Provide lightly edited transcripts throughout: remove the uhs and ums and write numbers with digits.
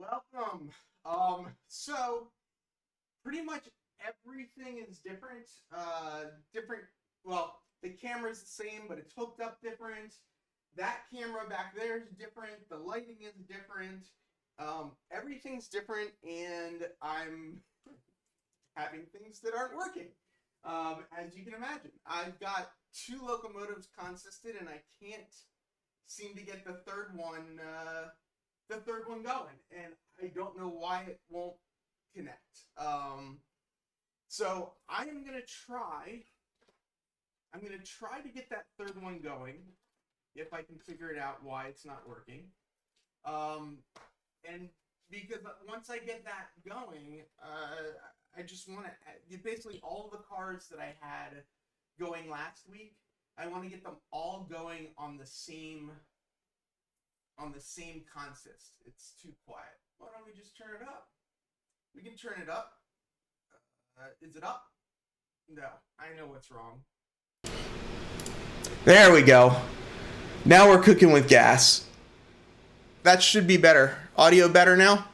Welcome. So pretty much everything is different. Different. Well, the camera's the same, but it's hooked up different. That camera back there is different. The lighting is different. Everything's different, and I'm having things that aren't working. As you can imagine, I've got two locomotives consisted, and I can't seem to get the third one. The third one going, and I don't know why it won't connect. So I'm gonna try to get that third one going, if I can figure it out why it's not working. And because once I get that going, I just want to basically all the cars that I had going last week. I want to get them all going on the same consist. It's too quiet. Why don't we just turn it up? We can turn it up. Is it up? No, I know what's wrong. There we go. Now we're cooking with gas. That should be better. Audio better now?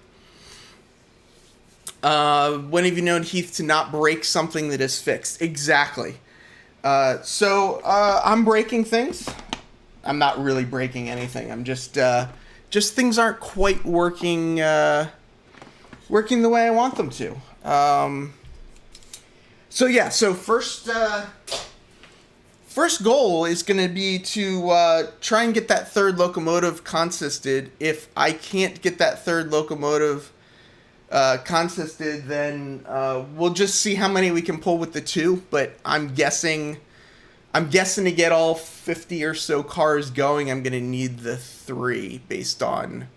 When have you known Heath to not break something that is fixed? Exactly. So I'm breaking things. I'm not really breaking anything. I'm just things aren't quite working the way I want them to. So first goal is going to be to try and get that third locomotive consisted. If I can't get that third locomotive consisted, then we'll just see how many we can pull with the two. But I'm guessing to get all 50 or so cars going, I'm going to need the three based on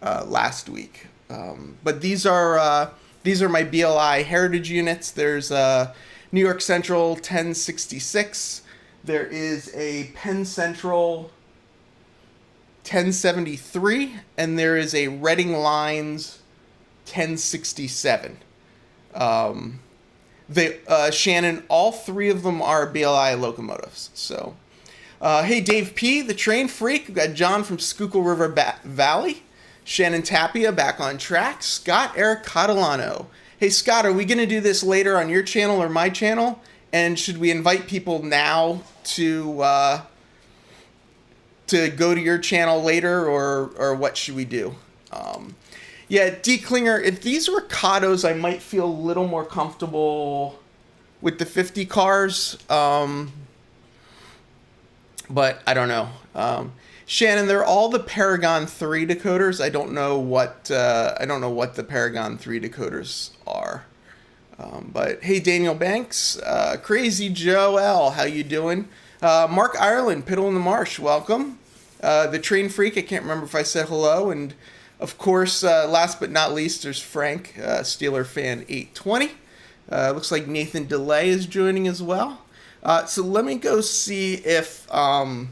last week. But these are my BLI heritage units. There's a New York Central 1066. There is a Penn Central 1073, and there is a Reading Lines 1067. Shannon, all three of them are BLI locomotives. So, hey, Dave P., the train freak. We've got John from Schuylkill River Valley. Shannon Tapia back on track. Scott Eric Catalano. Hey, Scott, are we going to do this later on your channel or my channel? And should we invite people now to go to your channel later, or what should we do? Yeah, D. Klinger, if these were Katos, I might feel a little more comfortable with the 50 cars. But I don't know. Shannon, they're all the Paragon 3 decoders. I don't know what the Paragon 3 decoders are. But hey, Daniel Banks, Crazy Joe L, how you doing? Mark Ireland, Piddle in the Marsh, welcome. The Train Freak, I can't remember if I said hello, and of course, last but not least, there's Frank, Steeler Fan 820. Looks like Nathan DeLay is joining as well. So let me go see if I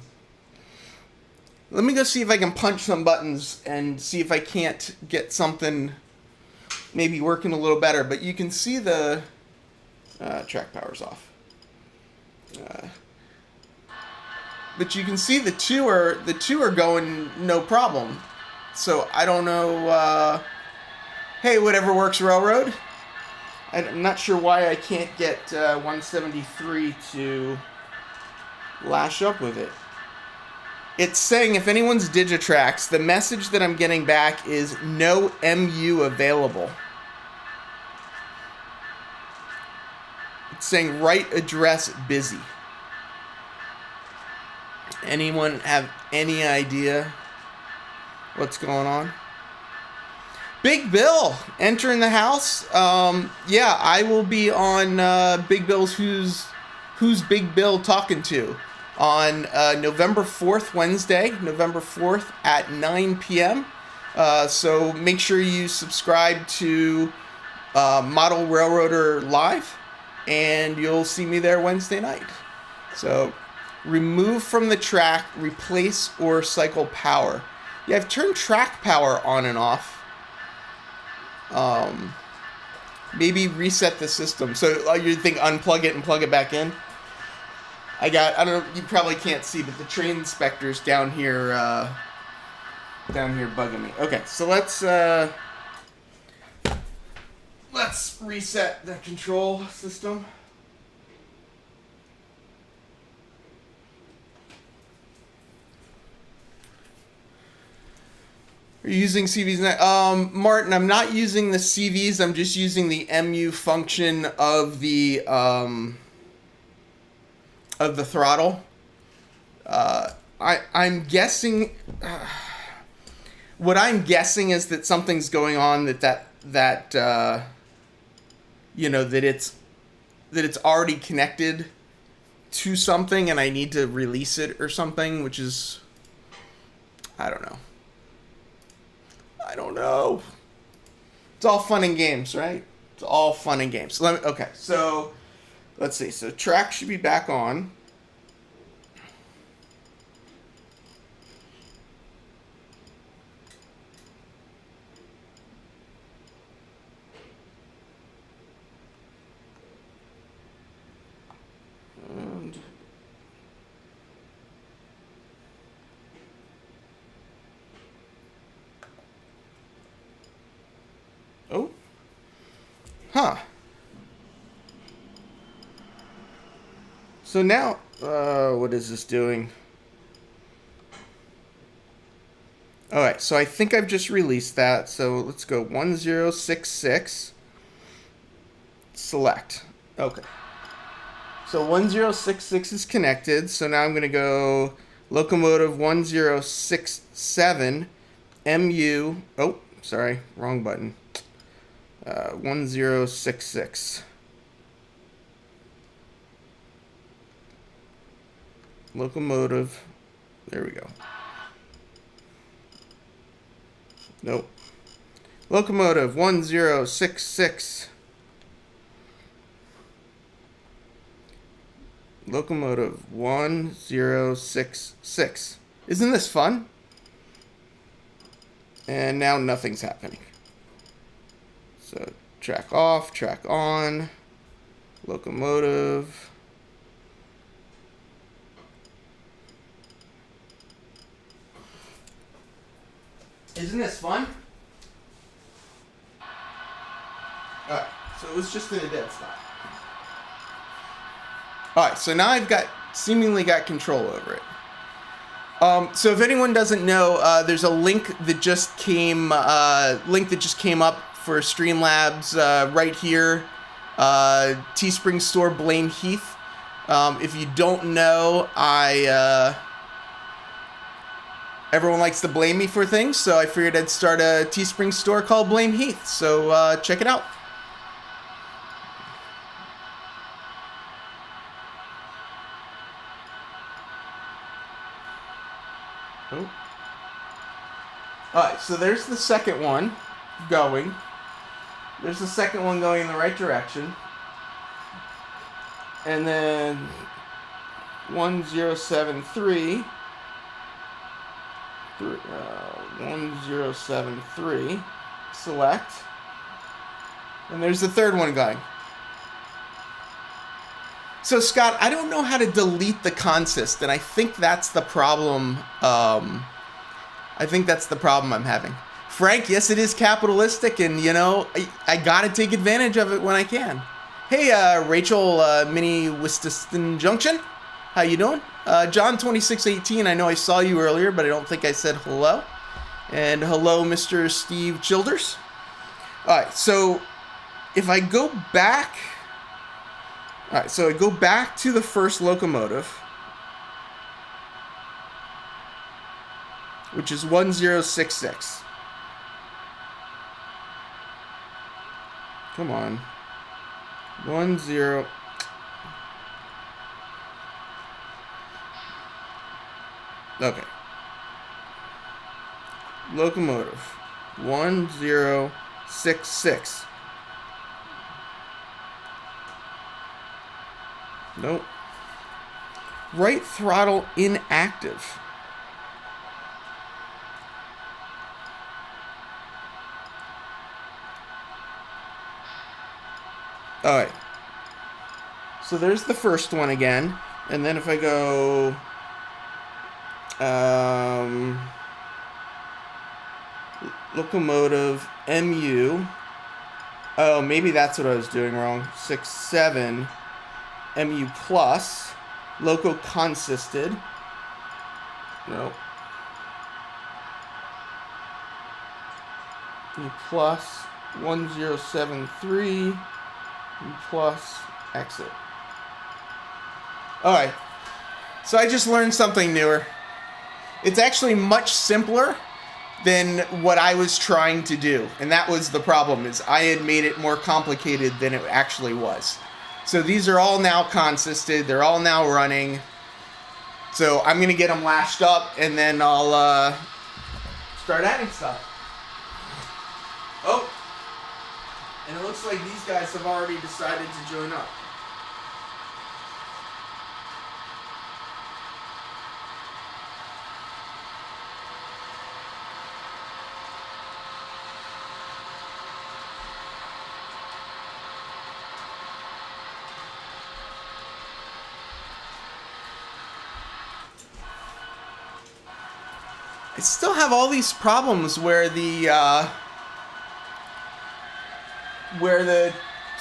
can punch some buttons and see if I can't get something maybe working a little better. But you can see the track power's off. But you can see the two are going no problem. So I don't know. Hey, whatever works, Railroad. I'm not sure why I can't get 173 to lash up with it. It's saying if anyone's Digitrax, the message that I'm getting back is no MU available. It's saying right address busy. Anyone have any idea what's going on? Big Bill entering the house. Yeah, I will be on Big Bill's Who's Big Bill Talking To on November 4th, Wednesday, November 4th at 9 p.m. So make sure you subscribe to Model Railroader Live, and you'll see me there Wednesday night. So remove from the track, replace or cycle power. Yeah, I've turned track power on and off. Maybe reset the system. So you think unplug it and plug it back in? I don't know, you probably can't see, but the train inspector's down here down here bugging me. Okay, so let's reset the control system. Are you using CVs now? Martin, I'm not using the CVs. I'm just using the MU function of the throttle. I'm guessing. What I'm guessing is that something's going on. That you know, that it's already connected to something, and I need to release it or something, which is, I don't know. It's all fun and games, right? It's all fun and games. Okay, so let's see. So track should be back on. And oh. Huh. So now, what is this doing? Alright, so I think I've just released that. So let's go 1066. Select. Okay. So 1066 is connected. So now I'm going to go locomotive 1067 MU. Oh, sorry, wrong button. 1066. Locomotive. There we go. Nope. Locomotive 1066. Locomotive 1066. Isn't this fun? And now nothing's happening. So track off, track on, locomotive. Isn't this fun? Alright, so it was just in a dead stop. Alright, so now I've seemingly got control over it. So if anyone doesn't know, there's a link that just came up for Streamlabs right here. Teespring store Blame Heath. If you don't know, everyone likes to blame me for things, so I figured I'd start a Teespring store called Blame Heath. So check it out. Oh. Alright, so there's the second one going. There's the second one going in the right direction. And then 1073. 1073. Select. And there's the third one going. So, Scott, I don't know how to delete the consist, and I think that's the problem. I think that's the problem I'm having. Frank, yes, it is capitalistic, and, you know, I gotta take advantage of it when I can. Hey, Rachel, Mini Wististon Junction. How you doing? John 2618, I know I saw you earlier, but I don't think I said hello. And hello, Mr. Steve Childers. Alright, so if I go back... Alright, so I go back to the first locomotive, which is 1066. Come on. 10... Okay. Locomotive 1066. Nope. Right throttle inactive. Alright. So there's the first one again. And then if I go... locomotive MU. Oh, maybe that's what I was doing wrong. 67 MU plus. Loco consisted. No. MU plus 1073. MU plus exit. Alright. So I just learned something newer. It's actually much simpler than what I was trying to do. And that was the problem, is I had made it more complicated than it actually was. So these are all now consisted. They're all now running. So I'm going to get them lashed up, and then I'll start adding stuff. Oh. And it looks like these guys have already decided to join up. I still have all these problems where the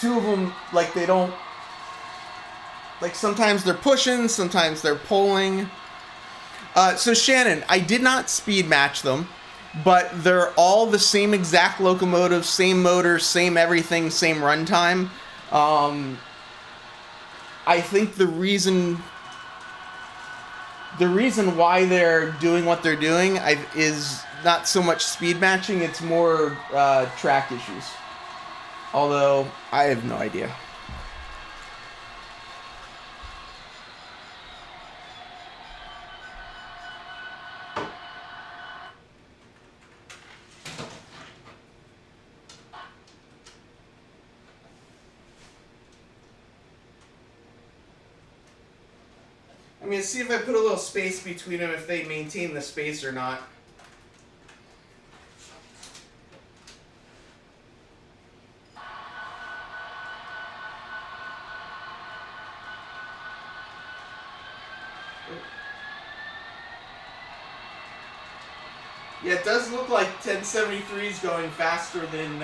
two of them, like, they don't, like, sometimes they're pushing, sometimes they're pulling. So Shannon, I did not speed match them, but they're all the same exact locomotive, same motor, same everything, same runtime. I think the reason why they're doing what they're doing is not so much speed matching, it's more track issues. Although, I have no idea. I'm going to see if I put a little space between them, if they maintain the space or not. Yeah, it does look like 1073 is going faster than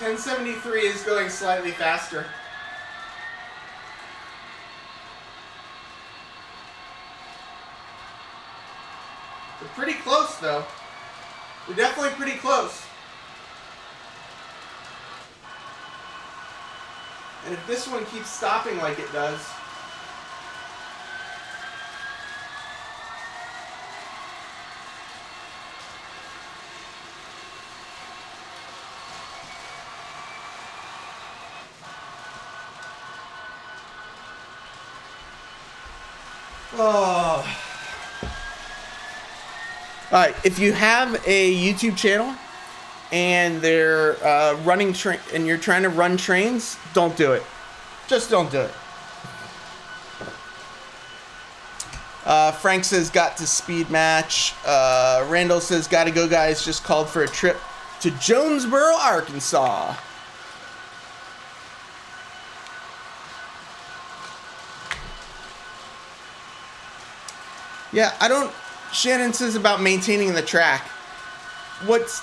1073 is going slightly faster. We're pretty close, though. We're definitely pretty close. And if this one keeps stopping like it does, oh. Alright, if you have a YouTube channel and they're running and you're trying to run trains, don't do it. Just don't do it. Frank says got to speed match. Randall says gotta go guys, just called for a trip to Jonesboro, Arkansas. Yeah, Shannon says about maintaining the track. What's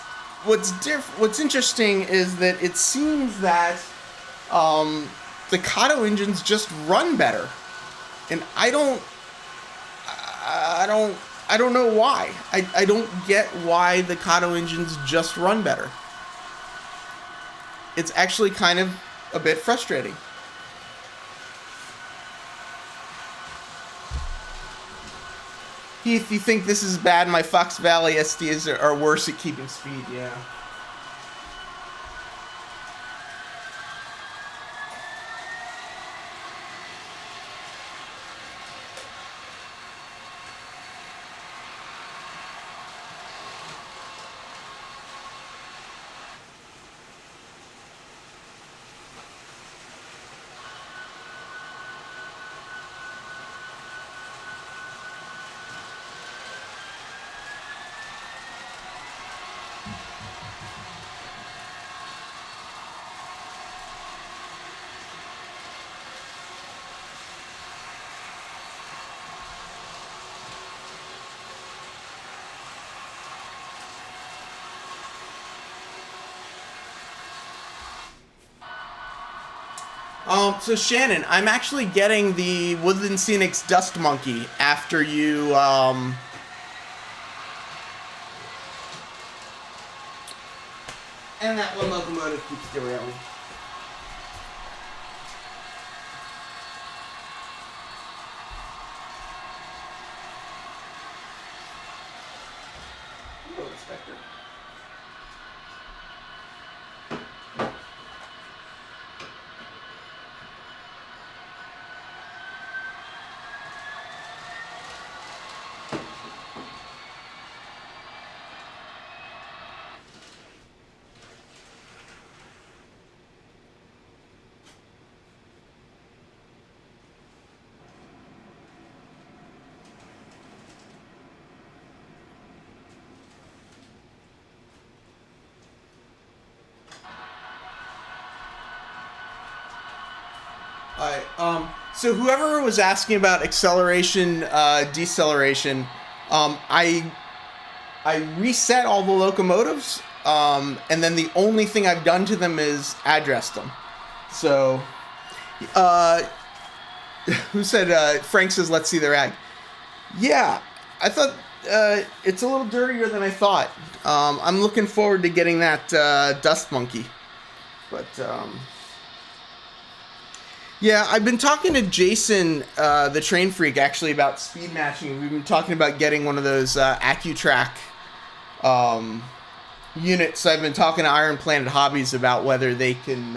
interesting is that it seems that the Kato engines just run better, and I don't know why. I don't get why the Kato engines just run better. It's actually kind of a bit frustrating. If you think this is bad, my Fox Valley SDs are worse at keeping speed, yeah. So Shannon, I'm actually getting the Woodland Scenics Dust Monkey after you, and that one locomotive keeps derailing. Hello, Inspector. Alright, so whoever was asking about acceleration, deceleration, I reset all the locomotives, and then the only thing I've done to them is address them. So, who said, Frank says, let's see the rag. Yeah, I thought, it's a little dirtier than I thought. I'm looking forward to getting that, dust monkey. But, yeah, I've been talking to Jason, the train freak, actually, about speed matching. We've been talking about getting one of those AccuTrack units. So I've been talking to Iron Planet Hobbies about whether they can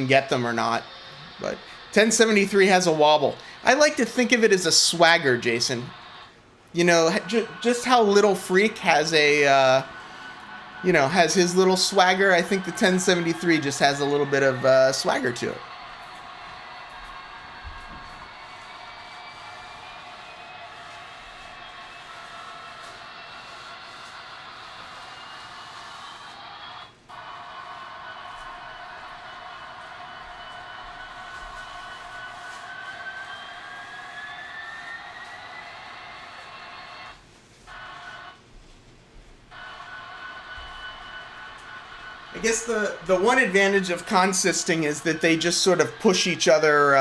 get them or not. But 1073 has a wobble. I like to think of it as a swagger, Jason. You know, just how Little Freak has a has his little swagger. I think the 1073 just has a little bit of swagger to it. I guess the one advantage of consisting is that they just sort of push each other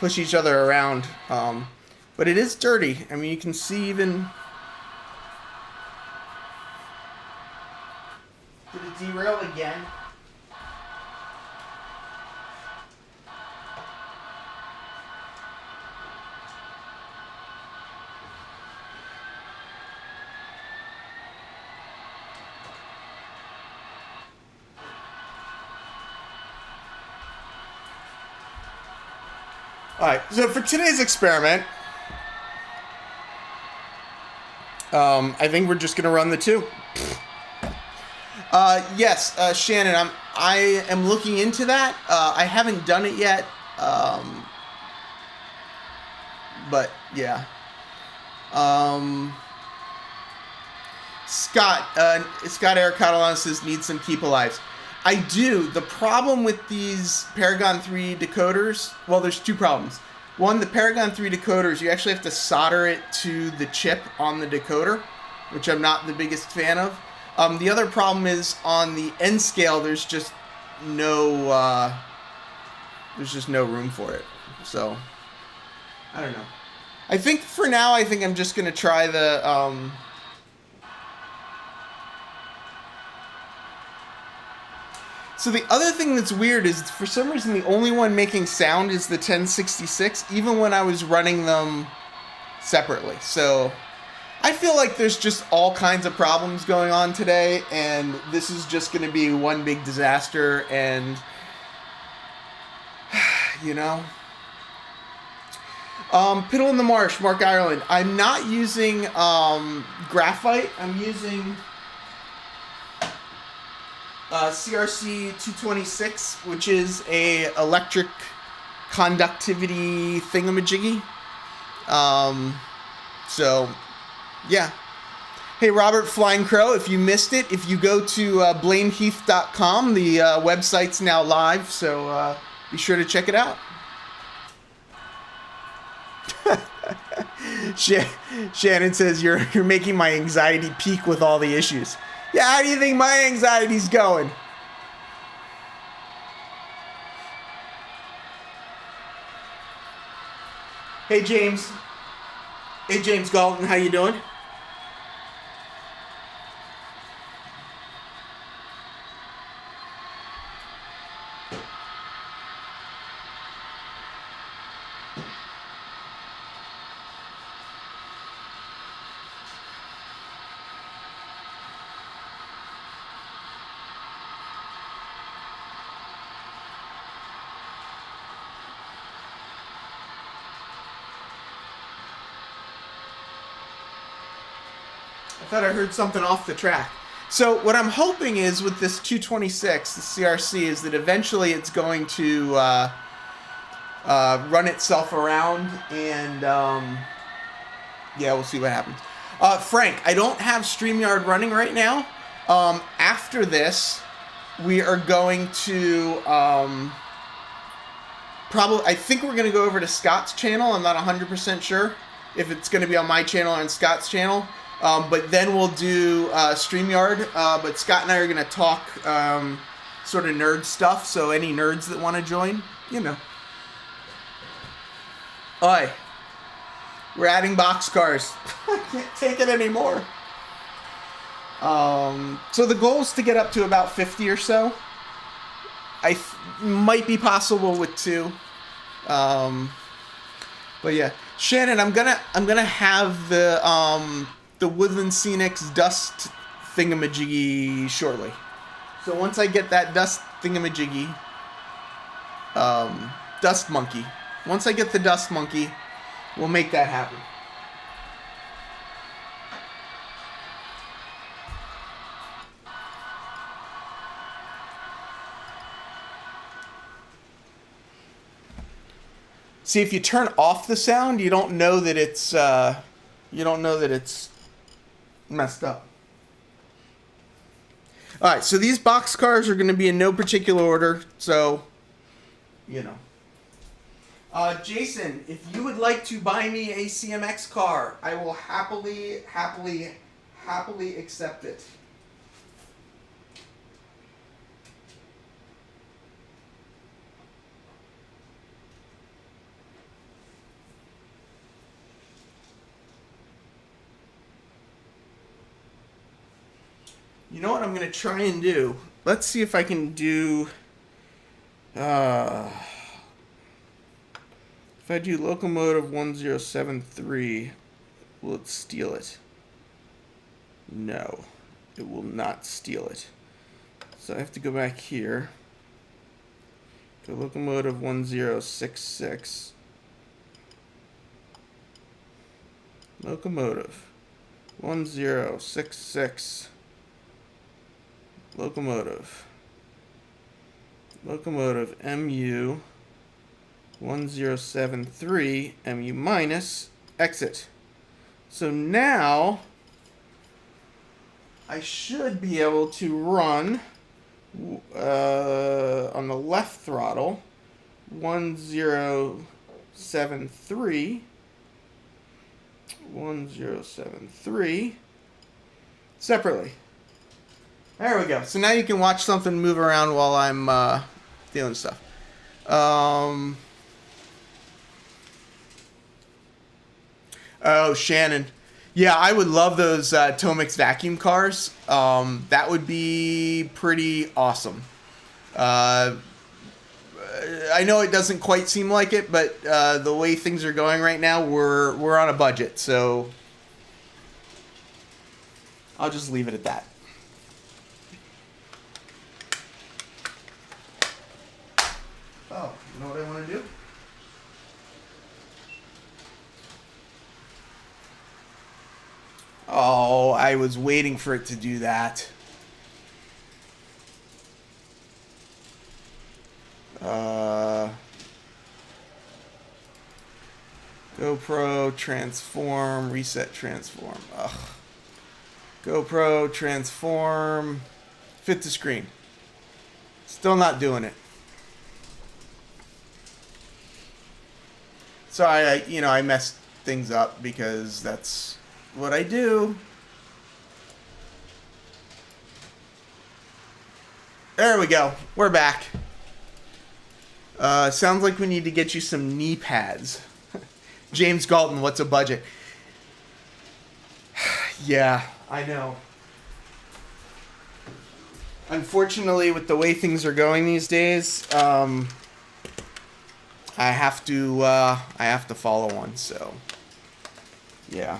around. But it is dirty. I mean, you can see even. Did it derail again? Alright, so for today's experiment, I think we're just going to run the two. Yes, Shannon, I am looking into that. I haven't done it yet, but yeah. Scott Eric Catalan says, need some keep alives. I do. The problem with these Paragon 3 decoders, well, there's two problems. One, the Paragon 3 decoders, you actually have to solder it to the chip on the decoder, which I'm not the biggest fan of. The other problem is on the N scale, there's just no room for it. So, I don't know. I think for now, I'm just going to try the... So the other thing that's weird is, for some reason, the only one making sound is the 1066, even when I was running them separately. So I feel like there's just all kinds of problems going on today, and this is just going to be one big disaster, and, you know. Piddle in the Marsh, Mark Ireland. I'm not using graphite. I'm using... CRC 226, which is a electric conductivity thingamajiggy. So, yeah. Hey, Robert Flying Crow, if you missed it, if you go to blameheath.com, the website's now live, so be sure to check it out. Shannon says, you're making my anxiety peak with all the issues. Yeah, how do you think my anxiety's going? Hey, James. Hey, James Galton, how you doing? I thought I heard something off the track. So what I'm hoping is with this 226, the CRC, is that eventually it's going to run itself around, and yeah, we'll see what happens. Frank, I don't have StreamYard running right now. After this, we are going to probably, I think we're going to go over to Scott's channel. I'm not 100% sure if it's going to be on my channel or on Scott's channel. But then we'll do StreamYard. But Scott and I are going to talk sort of nerd stuff. So any nerds that want to join, you know. Oi. We're adding Boxcars. I can't take it anymore. So the goal is to get up to about 50 or so. Might be possible with 2. But yeah, Shannon, I'm gonna have the Woodland Scenics dust thingamajiggy shortly. So once I get that dust thingamajiggy, dust monkey. Once I get the dust monkey, we'll make that happen. See, if you turn off the sound, you don't know that it's messed up. All right, so these boxcars are going to be in no particular order, so you know. Jason, if you would like to buy me a CMX car, I will happily accept it. You know what I'm going to try and do? Let's see if I can do... if I do locomotive 1073, will it steal it? No, it will not steal it. So I have to go back here. Go locomotive 1066. Locomotive 1066. Locomotive MU 1073 MU minus exit. So now I should be able to run on the left throttle 1073 separately. There we go. So now you can watch something move around while I'm doing stuff. Oh, Shannon. Yeah, I would love those Tomix vacuum cars. That would be pretty awesome. I know it doesn't quite seem like it, but the way things are going right now, we're on a budget. So I'll just leave it at that. Oh, you know what I want to do? Oh, I was waiting for it to do that. GoPro, transform, reset, transform. Ugh. GoPro, transform, fit to screen. Still not doing it. So I messed things up because that's what I do. There we go. We're back. Sounds like we need to get you some knee pads. James Galton, what's a budget? Yeah, I know. Unfortunately, with the way things are going these days, I have to follow one. So, yeah.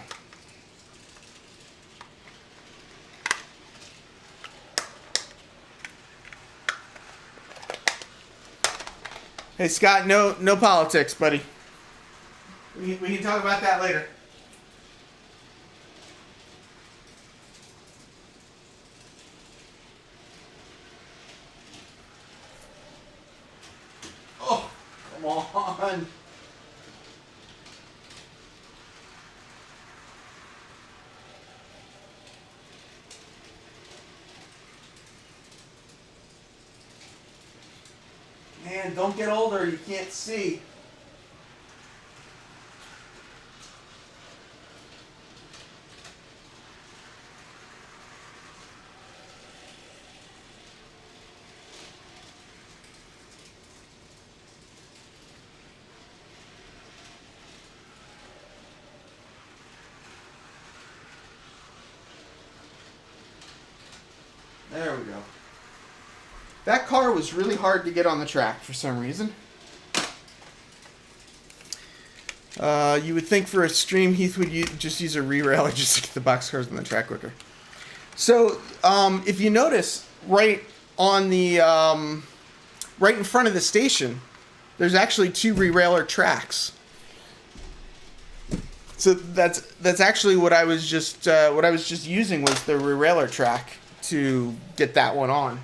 Hey Scott, no politics, buddy. We can talk about that later. Oh, come on. Man, don't get older, you can't see. There we go. That car was really hard to get on the track for some reason. You would think for a stream Heath would just use a ReRailer just to get the boxcars on the track quicker. So, if you notice, right on the right in front of the station, there's actually 2 Rerailer Tracks. So that's actually what I was just using was the Rerailer track to get that one on.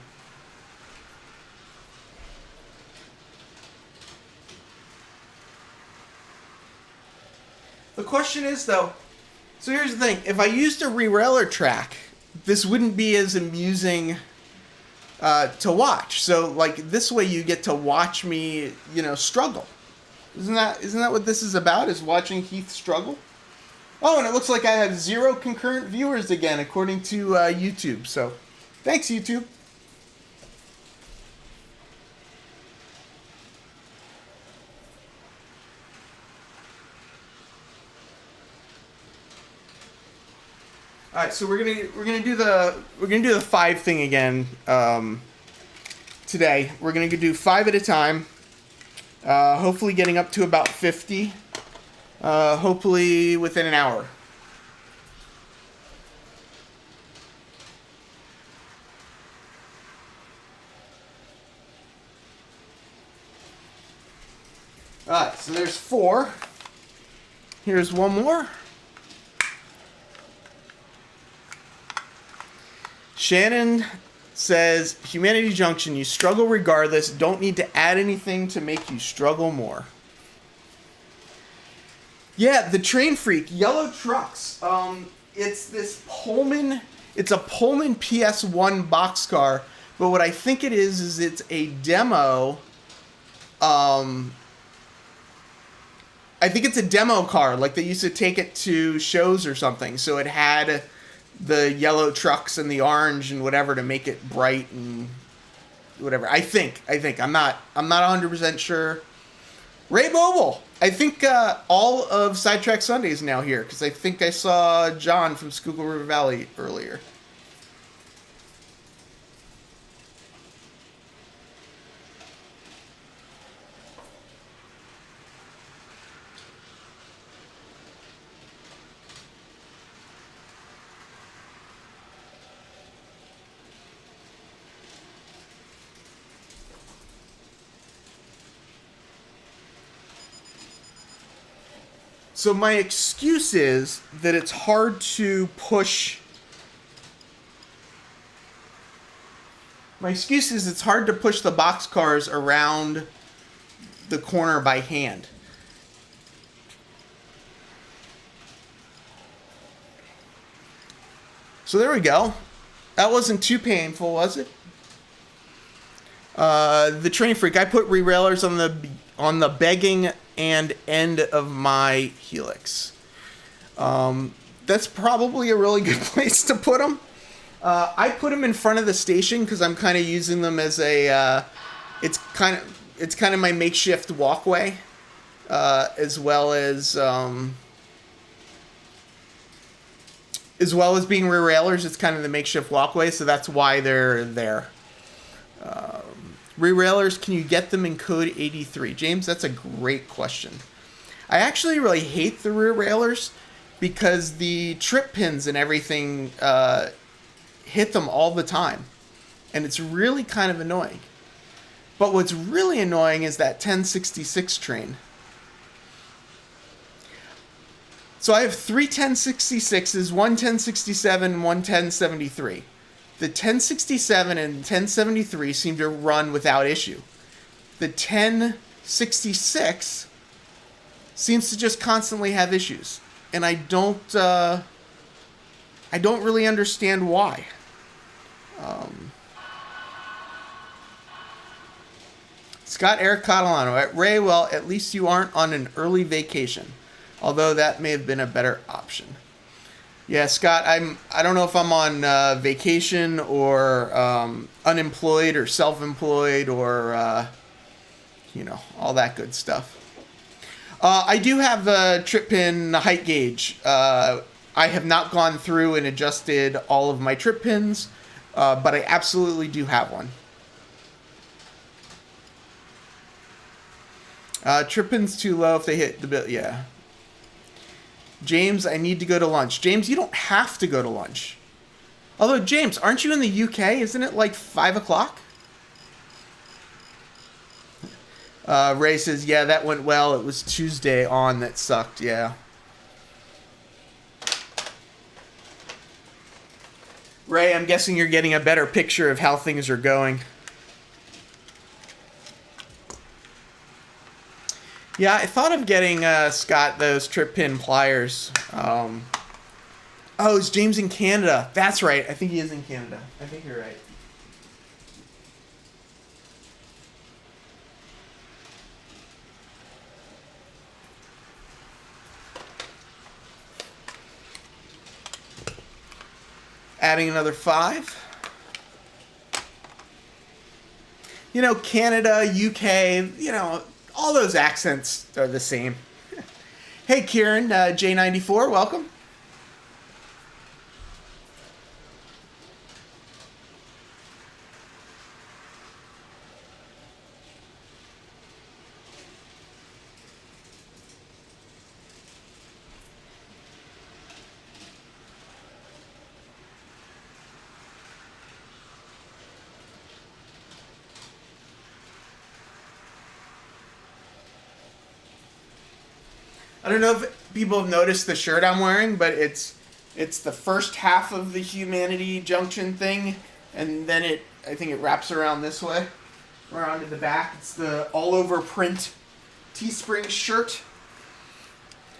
The question is, though, so here's the thing. If I used a ReRailer track, this wouldn't be as amusing to watch. So, like, this way you get to watch me, struggle. Isn't that what this is about, is watching Heath struggle? Oh, and it looks like I have 0 concurrent viewers again, according to YouTube. So, thanks, YouTube. All right, so we're gonna do the 5 thing again today. We're gonna do 5 at a time. Hopefully, getting up to about 50. Hopefully within an hour. All right, so there's 4. Here's one more. Shannon says, Humanity Junction, you struggle regardless. Don't need to add anything to make you struggle more. Yeah, the Train Freak, Yellow Trucks. It's this Pullman. It's a Pullman PS1 boxcar, but what I think it is it's a demo. I think it's a demo car. Like, they used to take it to shows or something. So it had the yellow trucks and the orange and whatever to make it bright and whatever. I think. I'm not 100% sure. Ray Mobile. I think all of Sidetrack Sunday is now here, because I think I saw John from Schuylkill River Valley earlier. So my excuse is that it's hard to push. My excuse is it's hard to push the boxcars around the corner by hand. So there we go. That wasn't too painful, was it? The Train Freak. I put ReRailers on the begging and end of my Helix. That's probably a really good place to put them. I put them in front of the station because I'm kind of using them as a. It's kind of my makeshift walkway, as well as being ReRailers. It's kind of the makeshift walkway, so that's why they're there. ReRailers, can you get them in code 83? James, that's a great question. I actually really hate the ReRailers because the trip pins and everything hit them all the time. And it's really kind of annoying. But what's really annoying is that 1066 train. So I have 3 1066s, one 1067, and one 1073. The 1067 and 1073 seem to run without issue. The 1066 seems to just constantly have issues, and I don't really understand why. Scott Eric Catalano at Ray. Well, at least you aren't on an early vacation, although that may have been a better option. Yeah, Scott, I don't know if I'm on vacation or unemployed or self-employed or all that good stuff. I do have a trip pin height gauge. I have not gone through and adjusted all of my trip pins, but I absolutely do have one. Trip pin's too low if they hit the bill. Yeah. James, I need to go to lunch. James, you don't have to go to lunch. Although, James, aren't you in the UK? Isn't it like 5 o'clock? Ray says, yeah, that went well. It was Tuesday on that sucked, yeah. Ray, I'm guessing you're getting a better picture of how things are going. Yeah, I thought of getting Scott those trip pin pliers. Oh, is James in Canada? That's right. I think he is in Canada. I think you're right. Adding another 5. Canada, UK, all those accents are the same. Hey, Kieran, J94, welcome. I don't know if people have noticed the shirt I'm wearing, but it's the first half of the Humanity Junction thing, and then I think it wraps around this way, around to the back. It's the all-over print Teespring shirt.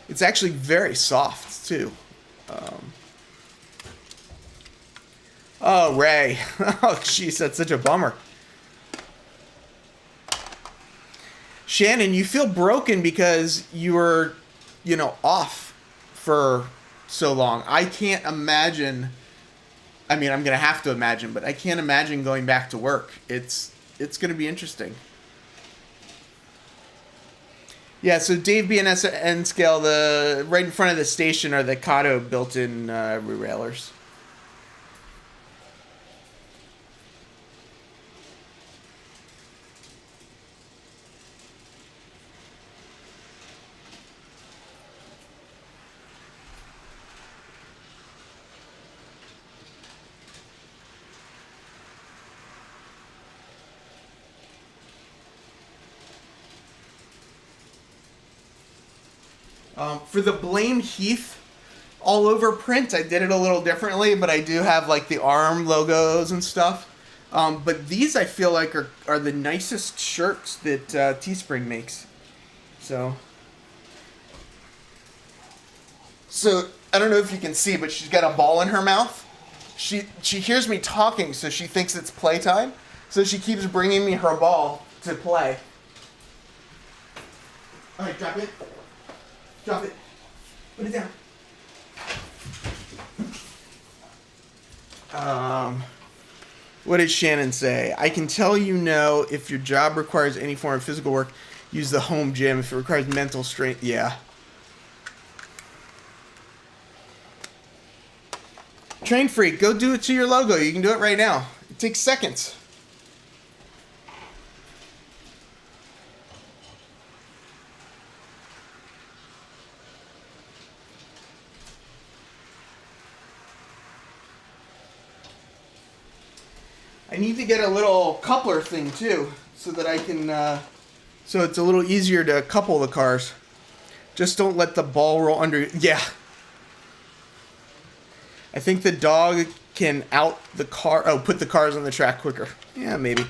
It's actually very soft, too. Oh, Ray. Oh, jeez, that's such a bummer. Shannon, you feel broken because you were off for so long. I can't imagine. I mean, I'm going to have to imagine, but I can't imagine going back to work. It's going to be interesting. Yeah, so Dave BNS at N scale, the right in front of the station are the Kato built-in ReRailers. For the Blame Heath all over print, I did it a little differently, but I do have like the arm logos and stuff. But these I feel like are the nicest shirts that Teespring makes. So I don't know if you can see, but she's got a ball in her mouth. She hears me talking, so she thinks it's playtime. So she keeps bringing me her ball to play. All right, drop it. Drop it. Put it down. What did Shannon say? I can tell you no if your job requires any form of physical work. Use the home gym. If it requires mental strength, yeah. Train Freak, go do it to your logo. You can do it right now. It takes seconds. I need to get a little coupler thing too, so that I can, so it's a little easier to couple the cars. Just don't let the ball roll under. Yeah. I think the dog can out the car. Oh, put the cars on the track quicker. Yeah, maybe.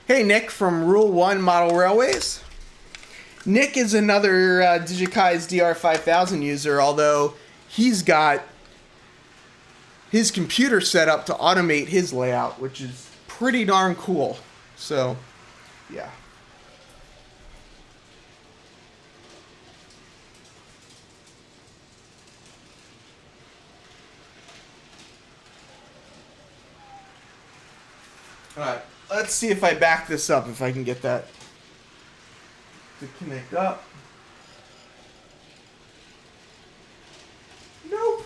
Hey, Nick from Rule 1 Model Railways. Nick is another Digikai's DR5000 user, although he's got his computer set up to automate his layout, which is pretty darn cool. So, yeah. All right, let's see if I back this up, if I can get that to connect up. Nope.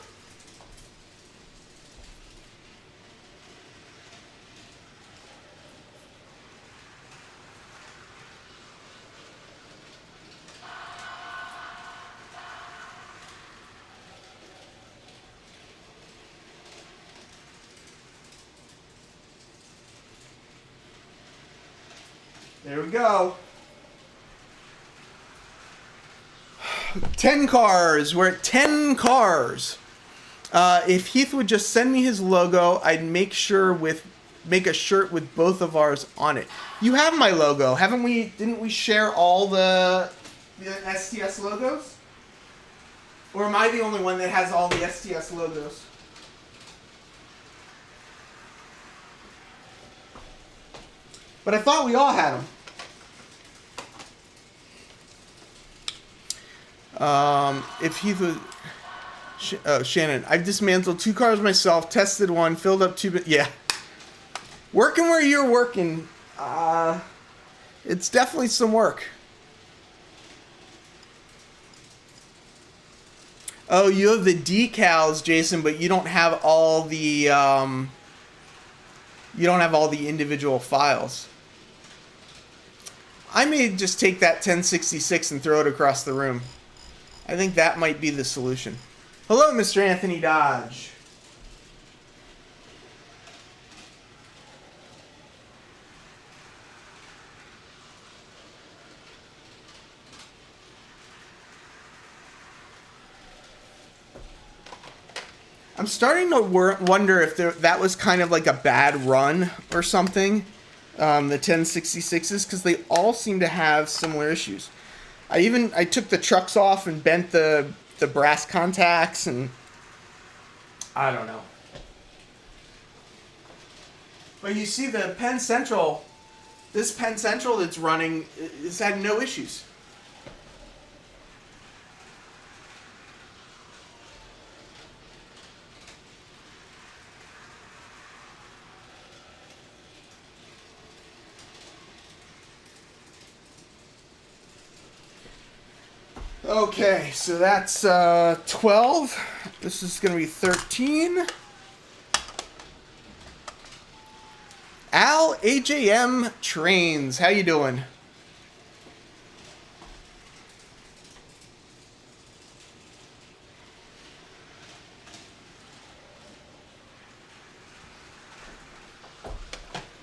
There we go. 10 cars. We're at 10 cars. If Heath would just send me his logo, I'd make a shirt with both of ours on it. You have my logo, haven't we? Didn't we share all the STS logos? Or am I the only one that has all the STS logos? But I thought we all had them. If he was... Shannon, I've dismantled 2 cars myself, tested one, filled up 2... Yeah. Working where you're working, it's definitely some work. Oh, you have the decals, Jason, but you don't have all the... you don't have all the individual files. I may just take that 1066 and throw it across the room. I think that might be the solution. Hello, Mr. Anthony Dodge. I'm starting to wonder if that was kind of like a bad run or something, the 1066s, because they all seem to have similar issues. I took the trucks off and bent the brass contacts, and I don't know. But you see the Penn Central, this Penn Central that's running, has had no issues. Okay, so that's 12. This is going to be 13. Al AJM Trains, how you doing?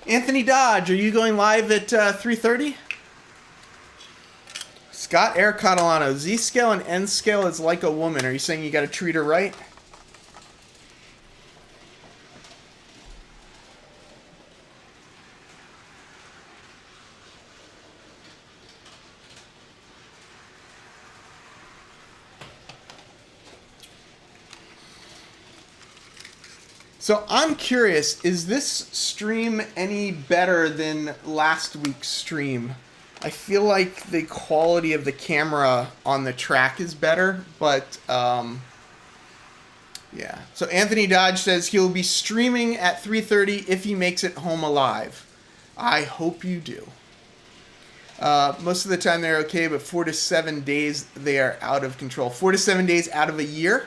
Anthony Dodge, are you going live at 3:30? Scott Air Catalano, Z scale and N scale is like a woman. Are you saying you got to treat her right? So I'm curious, is this stream any better than last week's stream? I feel like the quality of the camera on the track is better, but Yeah. So Anthony Dodge says he'll be streaming at 3:30 if he makes it home alive. I hope you do. Most of the time they're okay, but 4 to 7 days they are out of control. 4 to 7 days out of a year?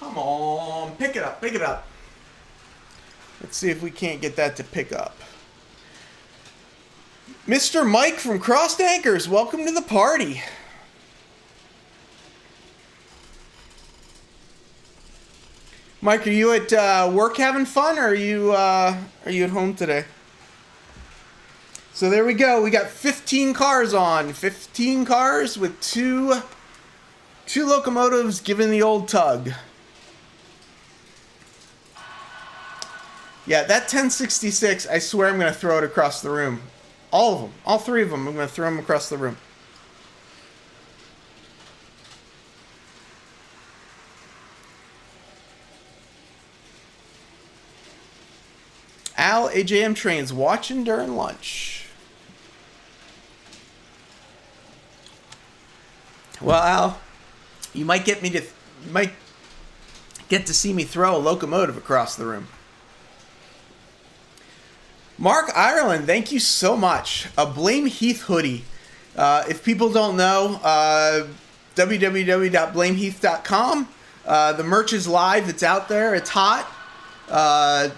Come on, pick it up, pick it up. Let's see if we can't get that to pick up. Mr. Mike from Crossed Anchors, welcome to the party. Mike, are you at work having fun, or are you at home today? So there we go. We got 15 cars on. 15 cars with two locomotives giving the old tug. Yeah, that 1066, I swear I'm going to throw it across the room. All of them. All three of them. I'm going to throw them across the room. Al, AJM Trains, watching during lunch. Well, Al, you might get to see me throw a locomotive across the room. Mark Ireland, thank you so much. A Blame Heath hoodie. If people don't know, www.blameheath.com. The merch is live. It's out there. It's hot. I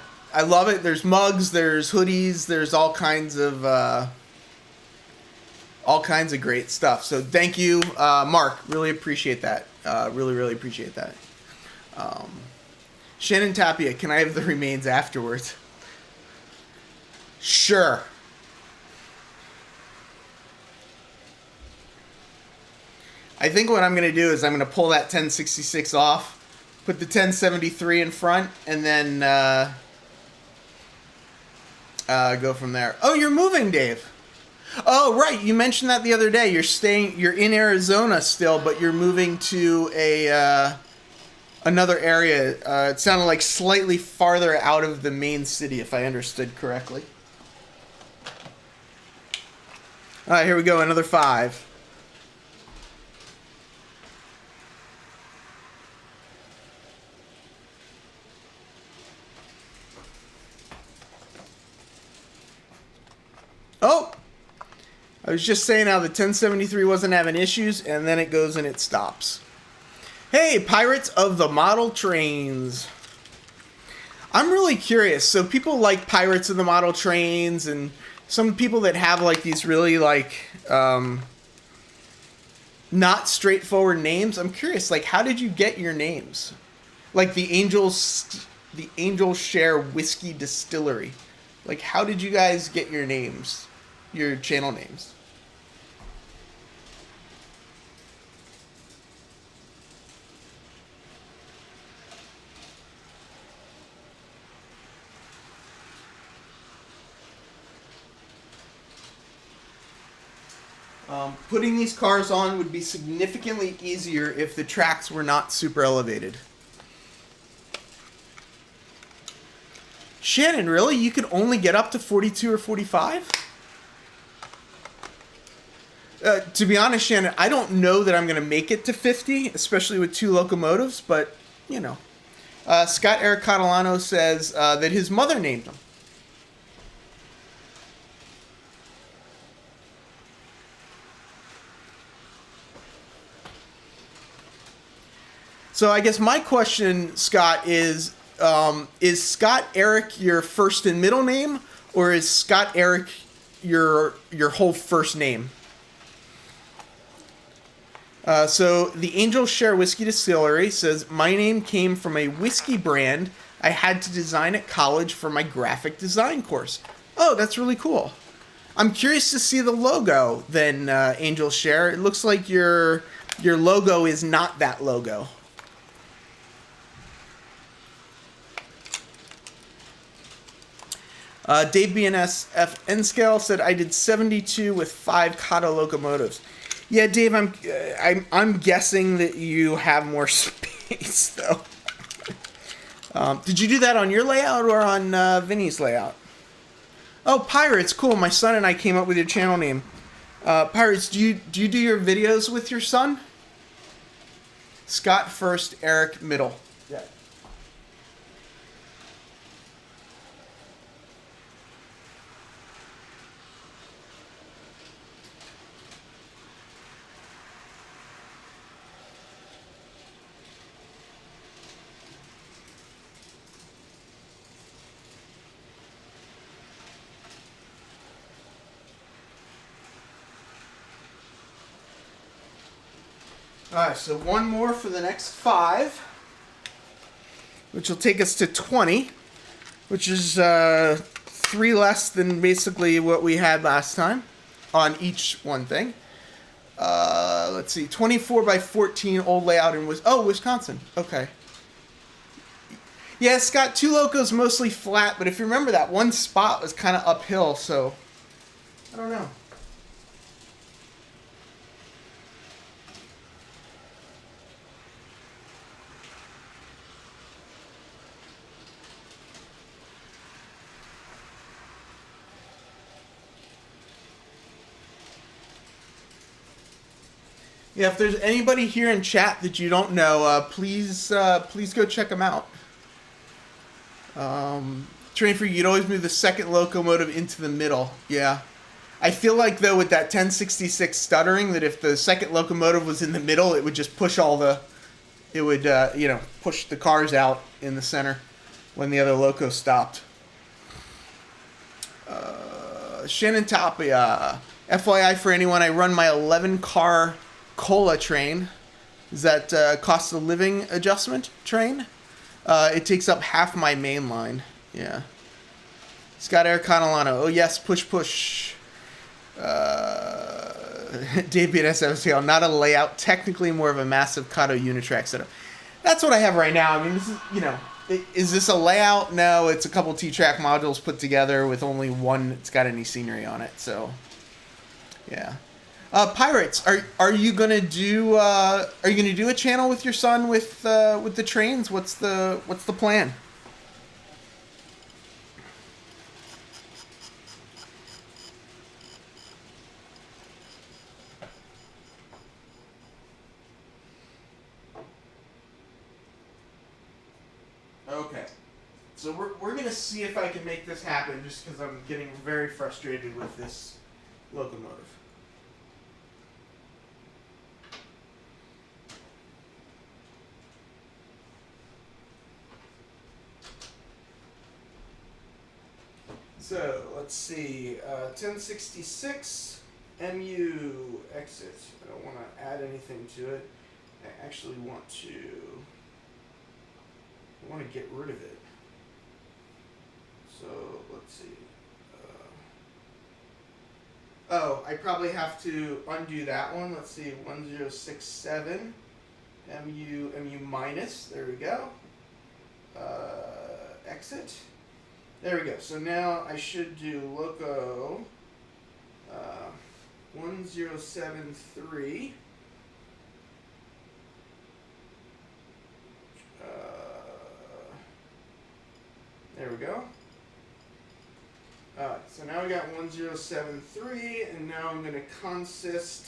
love it. There's mugs. There's hoodies. There's all kinds of great stuff. So thank you, Mark. Really appreciate that. Really appreciate that. Shannon Tapia, can I have the remains afterwards? Sure. I think what I'm going to do is I'm going to pull that 1066 off, put the 1073 in front, and then go from there. Oh, you're moving, Dave. Oh, right. You mentioned that the other day. You're in Arizona still, but you're moving to another area. It sounded like slightly farther out of the main city, if I understood correctly. All right, here we go. Another 5. Oh! I was just saying how the 1073 wasn't having issues, and then it goes and it stops. Hey, Pirates of the Model Trains. I'm really curious. So people like Pirates of the Model Trains, and some people that have like these really like not straightforward names. I'm curious, like, how did you get your names? Like the Angel Share Whiskey Distillery. Like, how did you guys get your names? Your channel names? Putting these cars on would be significantly easier if the tracks were not super elevated. Shannon, really? You could only get up to 42 or 45? To be honest, Shannon, I don't know that I'm going to make it to 50, especially with 2 locomotives, but, you know. Scott Eric Catalano says that his mother named him. So I guess my question, Scott, is Scott Eric your first and middle name, or is Scott Eric your whole first name? So the Angel Share Whiskey Distillery says, my name came from a whiskey brand I had to design at college for my graphic design course. Oh, that's really cool. I'm curious to see the logo then, Angel Share. It looks like your logo is not that logo. Dave BNSF N scale said I did 72 with 5 Kato locomotives. Yeah, Dave, I'm guessing that you have more space though. Did you do that on your layout or on Vinny's layout? Oh, Pirates, cool. My son and I came up with your channel name. Pirates, do you do your videos with your son? Scott first, Eric middle. Yeah. Alright, so one more for the next 5, which will take us to 20, which is 3 less than basically what we had last time on each one thing. Let's see, 24 by 14 old layout in Wisconsin. Okay. Yeah, it's got 2 locos mostly flat, but if you remember that one spot was kind of uphill, so I don't know. Yeah, if there's anybody here in chat that you don't know, please go check them out. Train for you'd always move the second locomotive into the middle. Yeah. I feel like, though, with that 1066 stuttering, that if the second locomotive was in the middle, it would just push push the cars out in the center when the other loco stopped. Shannon Tapia. FYI for anyone, I run my 11-car Cola train. Is that cost of living adjustment train? It takes up half my main line. Yeah. Scott Air Catalano. Oh yes, push. Dave BNSF, not a layout, technically more of a massive Kato Unitrack setup. That's what I have right now. I mean, this is, is this a layout? No, it's a couple T-Trak modules put together with only one that's got any scenery on it. So, yeah. Pirates, are you gonna do a channel with your son with the trains? What's the plan? Okay, so we're gonna see if I can make this happen, just because I'm getting very frustrated with this locomotive. So, let's see, 1066, MU, exit. I don't want to add anything to it. I actually want to get rid of it. So, let's see. I probably have to undo that one. Let's see, 1067, MU minus, there we go. Exit. There we go. So now I should do loco 1073. There we go. So now we got 1073, and now I'm going to consist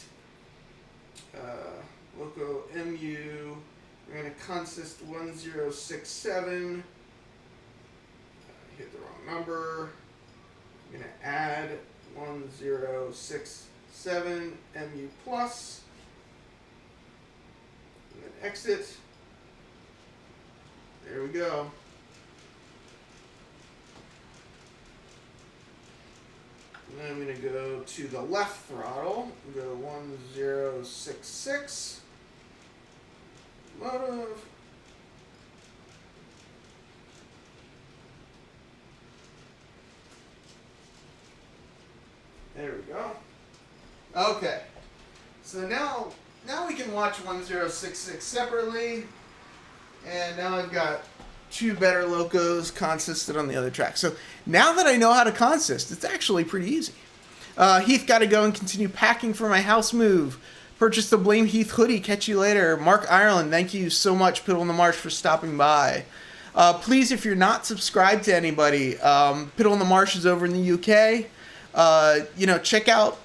loco MU. We're going to consist 1067. Hit the wrong number. I'm going to add 1067 MU plus. And then exit. There we go. And then I'm going to go to the left throttle. Go 1066. Motive. There we go. Okay. So now we can watch 1066 separately. And now I've got two better locos consisted on the other track. So now that I know how to consist, it's actually pretty easy. Heath, got to go and continue packing for my house move. Purchased the Blame Heath hoodie. Catch you later. Mark Ireland, thank you so much, Piddle in the Marsh, for stopping by. Please, if you're not subscribed to anybody, Piddle in the Marsh is over in the UK. Check out,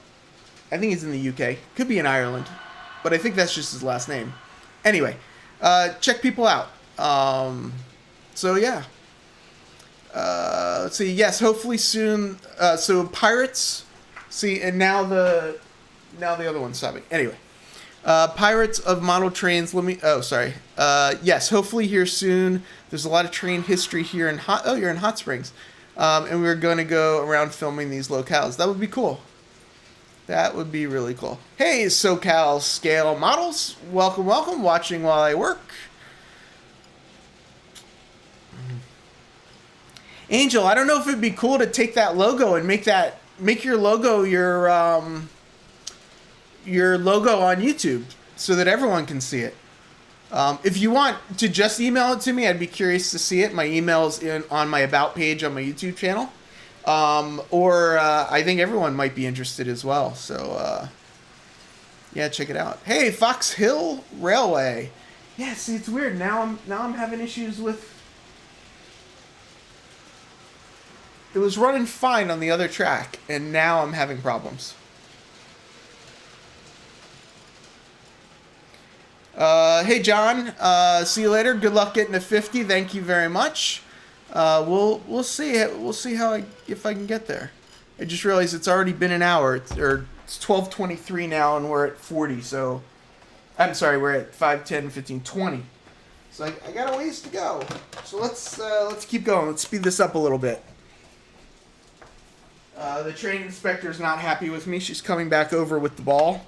I think he's in the UK. Could be in Ireland, but I think that's just his last name. Anyway, check people out. Yeah. Let's see. Yes, hopefully soon. So Pirates. See, and now the other one's stopping. Anyway, Pirates of Model Trains. Yes, hopefully here soon. There's a lot of train history here in you're in Hot Springs, and we're going to go around filming these locales. That would be cool. That would be really cool. Hey, SoCal Scale Models. Welcome, welcome. Watching while I work. Angel, I don't know if it'd be cool to take that logo and make your logo your logo on YouTube so that everyone can see it. If you want to just email it to me, I'd be curious to see it. My email's on my About page on my YouTube channel. I think everyone might be interested as well. So, yeah, check it out. Hey, Fox Hill Railway. Yeah, see, it's weird. Now I'm having issues with... It was running fine on the other track, and now I'm having problems. Hey, John. See you later. Good luck getting to 50. Thank you very much. We'll see. We'll see if I can get there. I just realized it's already been an hour. It's 12:23 now, and we're at 40. So, I'm sorry, we're at 5, 10, 15, 20. So I got a ways to go. So let's keep going. Let's speed this up a little bit. The train inspector's not happy with me. She's coming back over with the ball.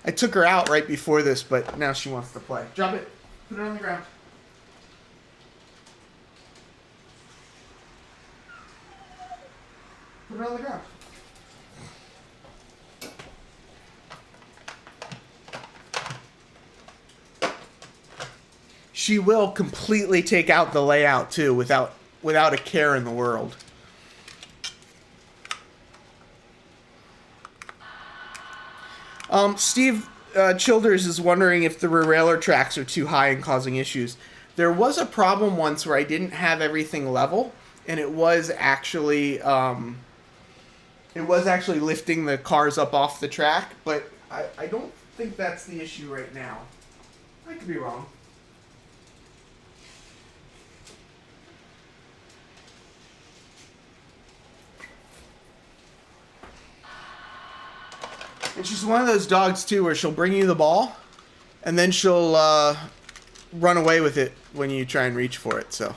I took her out right before this, but now she wants to play. Drop it. Put it on the ground. Put it on the ground. She will completely take out the layout, too, without a care in the world. Steve Childers is wondering if the Rerailer tracks are too high and causing issues. There was a problem once where I didn't have everything level, and it was actually lifting the cars up off the track, but I don't think that's the issue right now. I could be wrong. And she's one of those dogs, too, where she'll bring you the ball, and then she'll run away with it when you try and reach for it, so.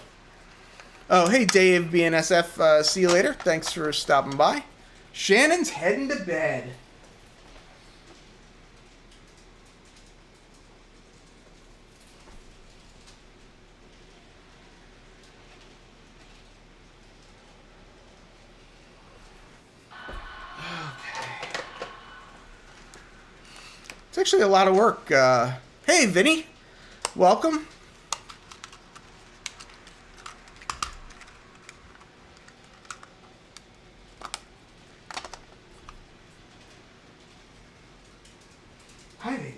Oh, hey, Dave, BNSF, see you later. Thanks for stopping by. Shannon's heading to bed. It's actually a lot of work. Hey, Vinny. Welcome. Hi, Vinny.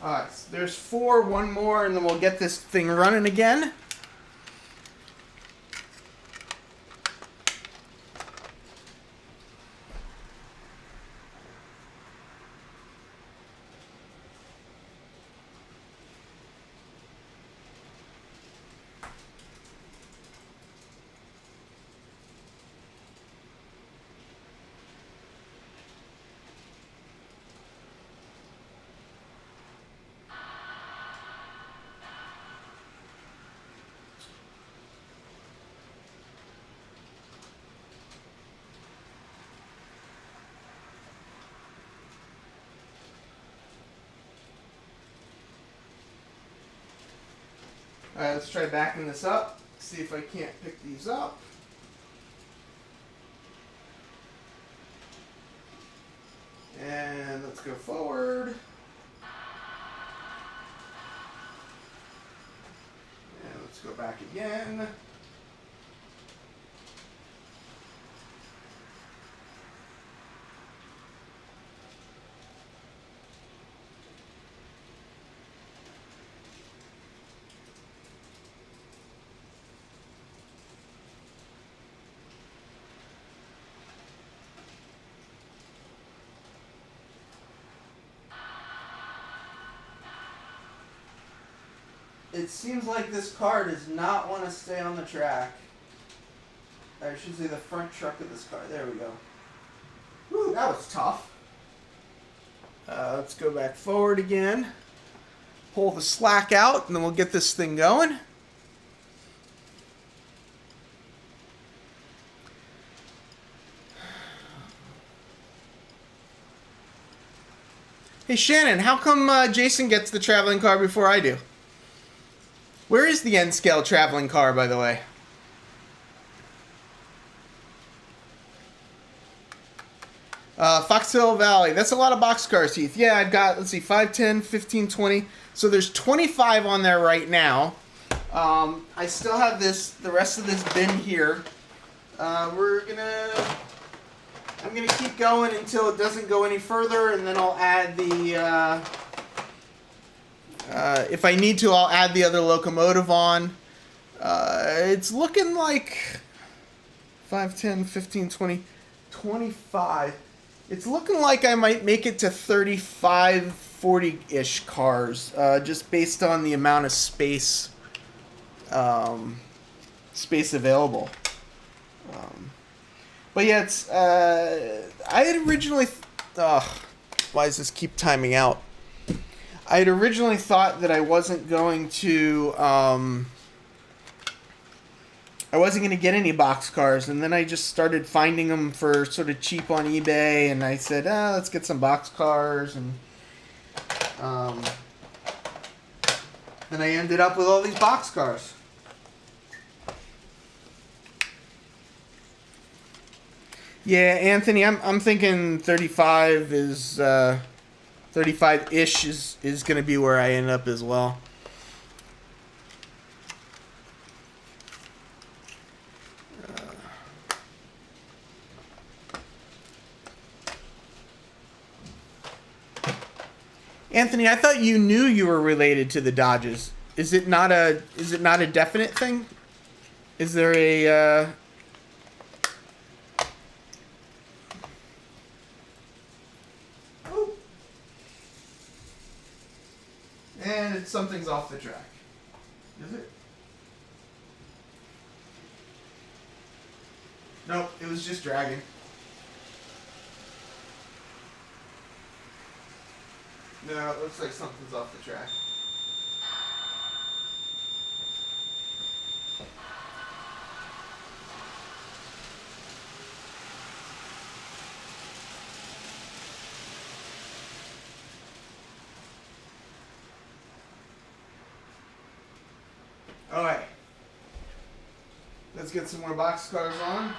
Alright, so there's 4, one more, and then we'll get this thing running again. Alright, let's try backing this up. See if I can't pick these up. And let's go forward. And let's go back again. It seems like this car does not want to stay on the track. I should say the front truck of this car. There we go. Whew, that was tough. Let's go back forward again. Pull the slack out, and then we'll get this thing going. Hey, Shannon, how come Jason gets the traveling car before I do? Where is the N-scale traveling car, by the way? Fox Hill Valley. That's a lot of boxcars, Heath. Yeah, I've got, let's see, 5, 10, 15, 20. So there's 25 on there right now. I still have the rest of this bin here. I'm gonna keep going until it doesn't go any further, and then I'll add the, if I need to, I'll add the other locomotive on. It's looking like 5, 10, 15, 20, 25. It's looking like I might make it to 35, 40-ish cars, just based on the amount of space available. But yeah, it's, I had originally, why does this keep timing out? I had originally thought that I wasn't going to get any boxcars, and then I just started finding them for sort of cheap on eBay, and I said, let's get some boxcars, and then I ended up with all these boxcars. Yeah, Anthony, I'm thinking 35 is 35-ish is going to be where I end up as well. Anthony, I thought you knew you were related to the Dodges. Is it not a definite thing? Is there a And something's off the track. Is it? Nope, it was just dragging. No, it looks like something's off the track. Alright. Let's get some more boxcars on.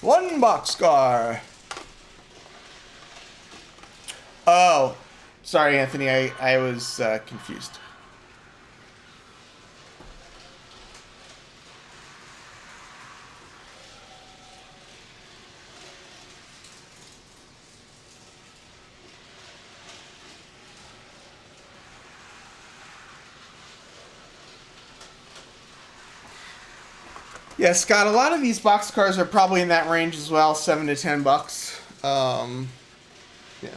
One boxcar. Oh, sorry, Anthony. I was confused. Yeah, Scott, a lot of these boxcars are probably in that range as well, $7 to $10. Yeah.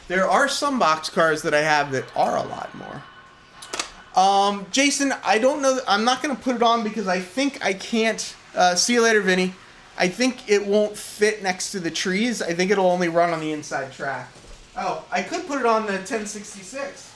There are some boxcars that I have that are a lot more. Jason, I don't know. I'm not going to put it on because I think I can't. See you later, Vinny. I think it won't fit next to the trees. I think it'll only run on the inside track. Oh, I could put it on the 1066.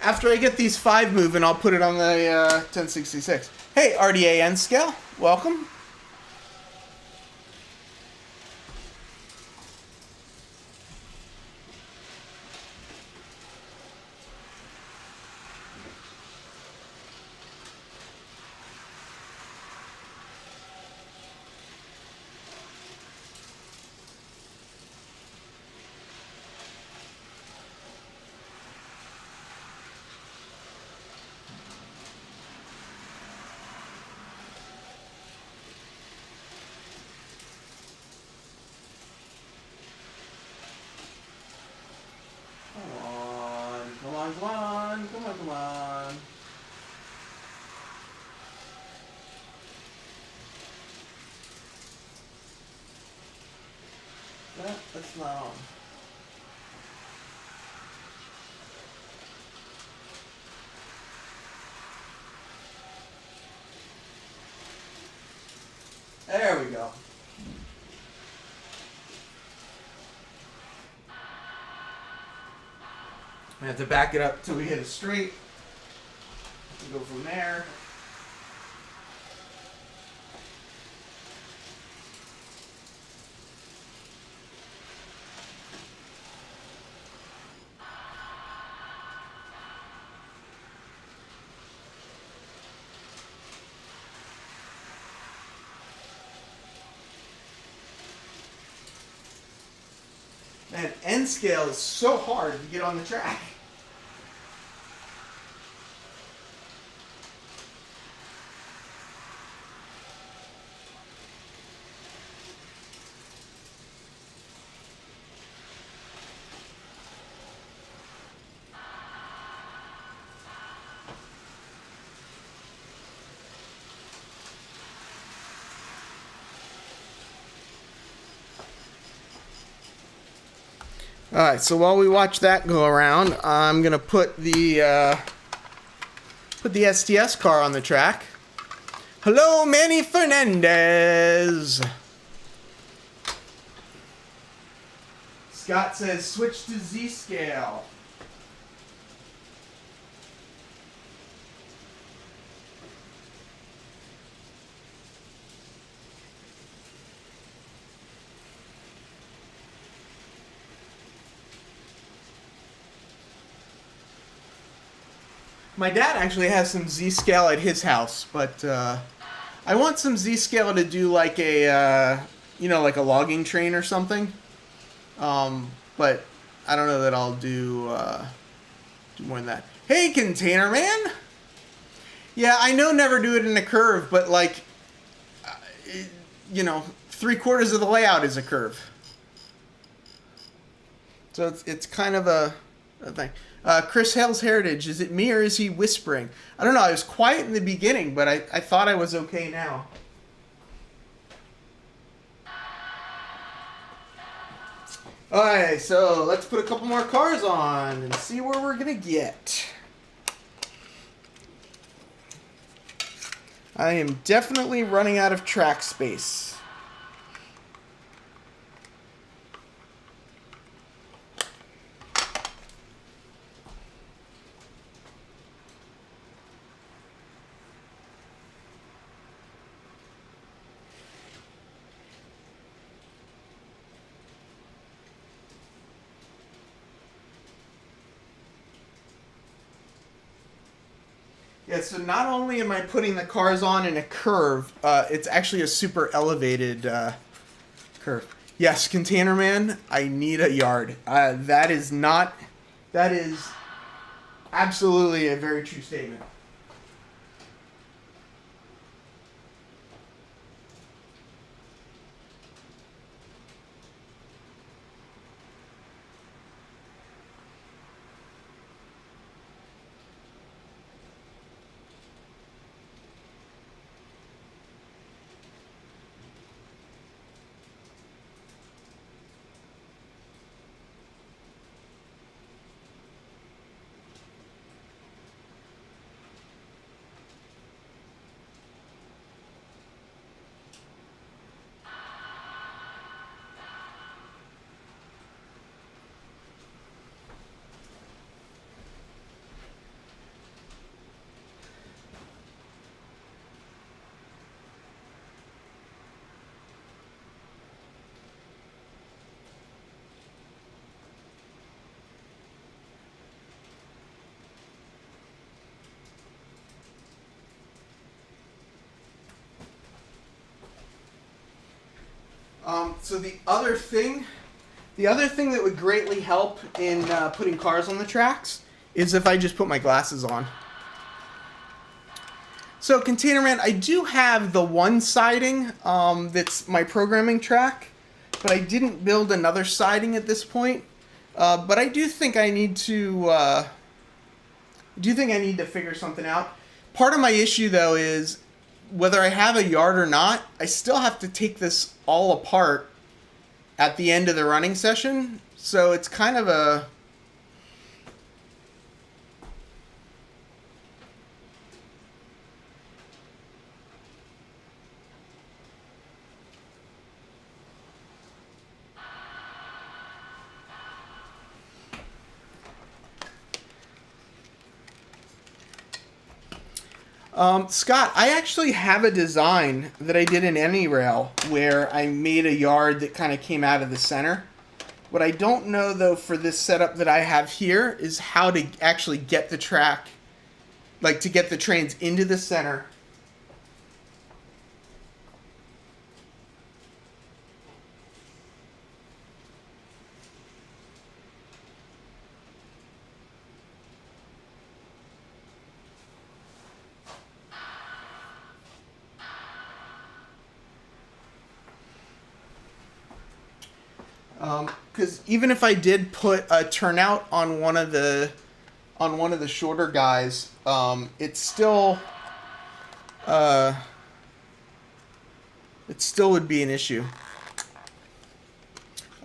After I get these 5 moving, I'll put it on the 1066. Hey, RDA N scale, welcome. Come on. That's not on. There we go. I have to back it up till we hit it straight. Go from there. Man, N scale is so hard to get on the track. All right, so while we watch that go around, I'm gonna put the STS car on the track. Hello, Manny Fernandez. Scott says switch to Z scale. My dad actually has some Z-scale at his house, but I want some Z-scale to do like a, like a logging train or something. But I don't know that I'll do more than that. Hey, Container Man! Yeah, I know never do it in a curve, but like, 3/4 of the layout is a curve. So it's kind of a thing. Chris Hale's Heritage, is it me or is he whispering? I don't know, I was quiet in the beginning, but I thought I was okay now. Alright, so let's put a couple more cars on and see where we're gonna get. I am definitely running out of track space. Yeah, so not only am I putting the cars on in a curve, it's actually a super elevated curve. Yes, Container Man, I need a yard. That is absolutely a very true statement. So the other thing that would greatly help in putting cars on the tracks is if I just put my glasses on. So Container Man, I do have the one siding that's my programming track, but I didn't build another siding at this point. But I do think I need to figure something out. Part of my issue though is whether I have a yard or not, I still have to take this all apart at the end of the running session. So it's kind of a... Scott, I actually have a design that I did in AnyRail where I made a yard that kind of came out of the center. What I don't know, though, for this setup that I have here is how to actually get the track, like to get the trains into the center. Because even if I did put a turnout on one of the shorter guys, it still would be an issue.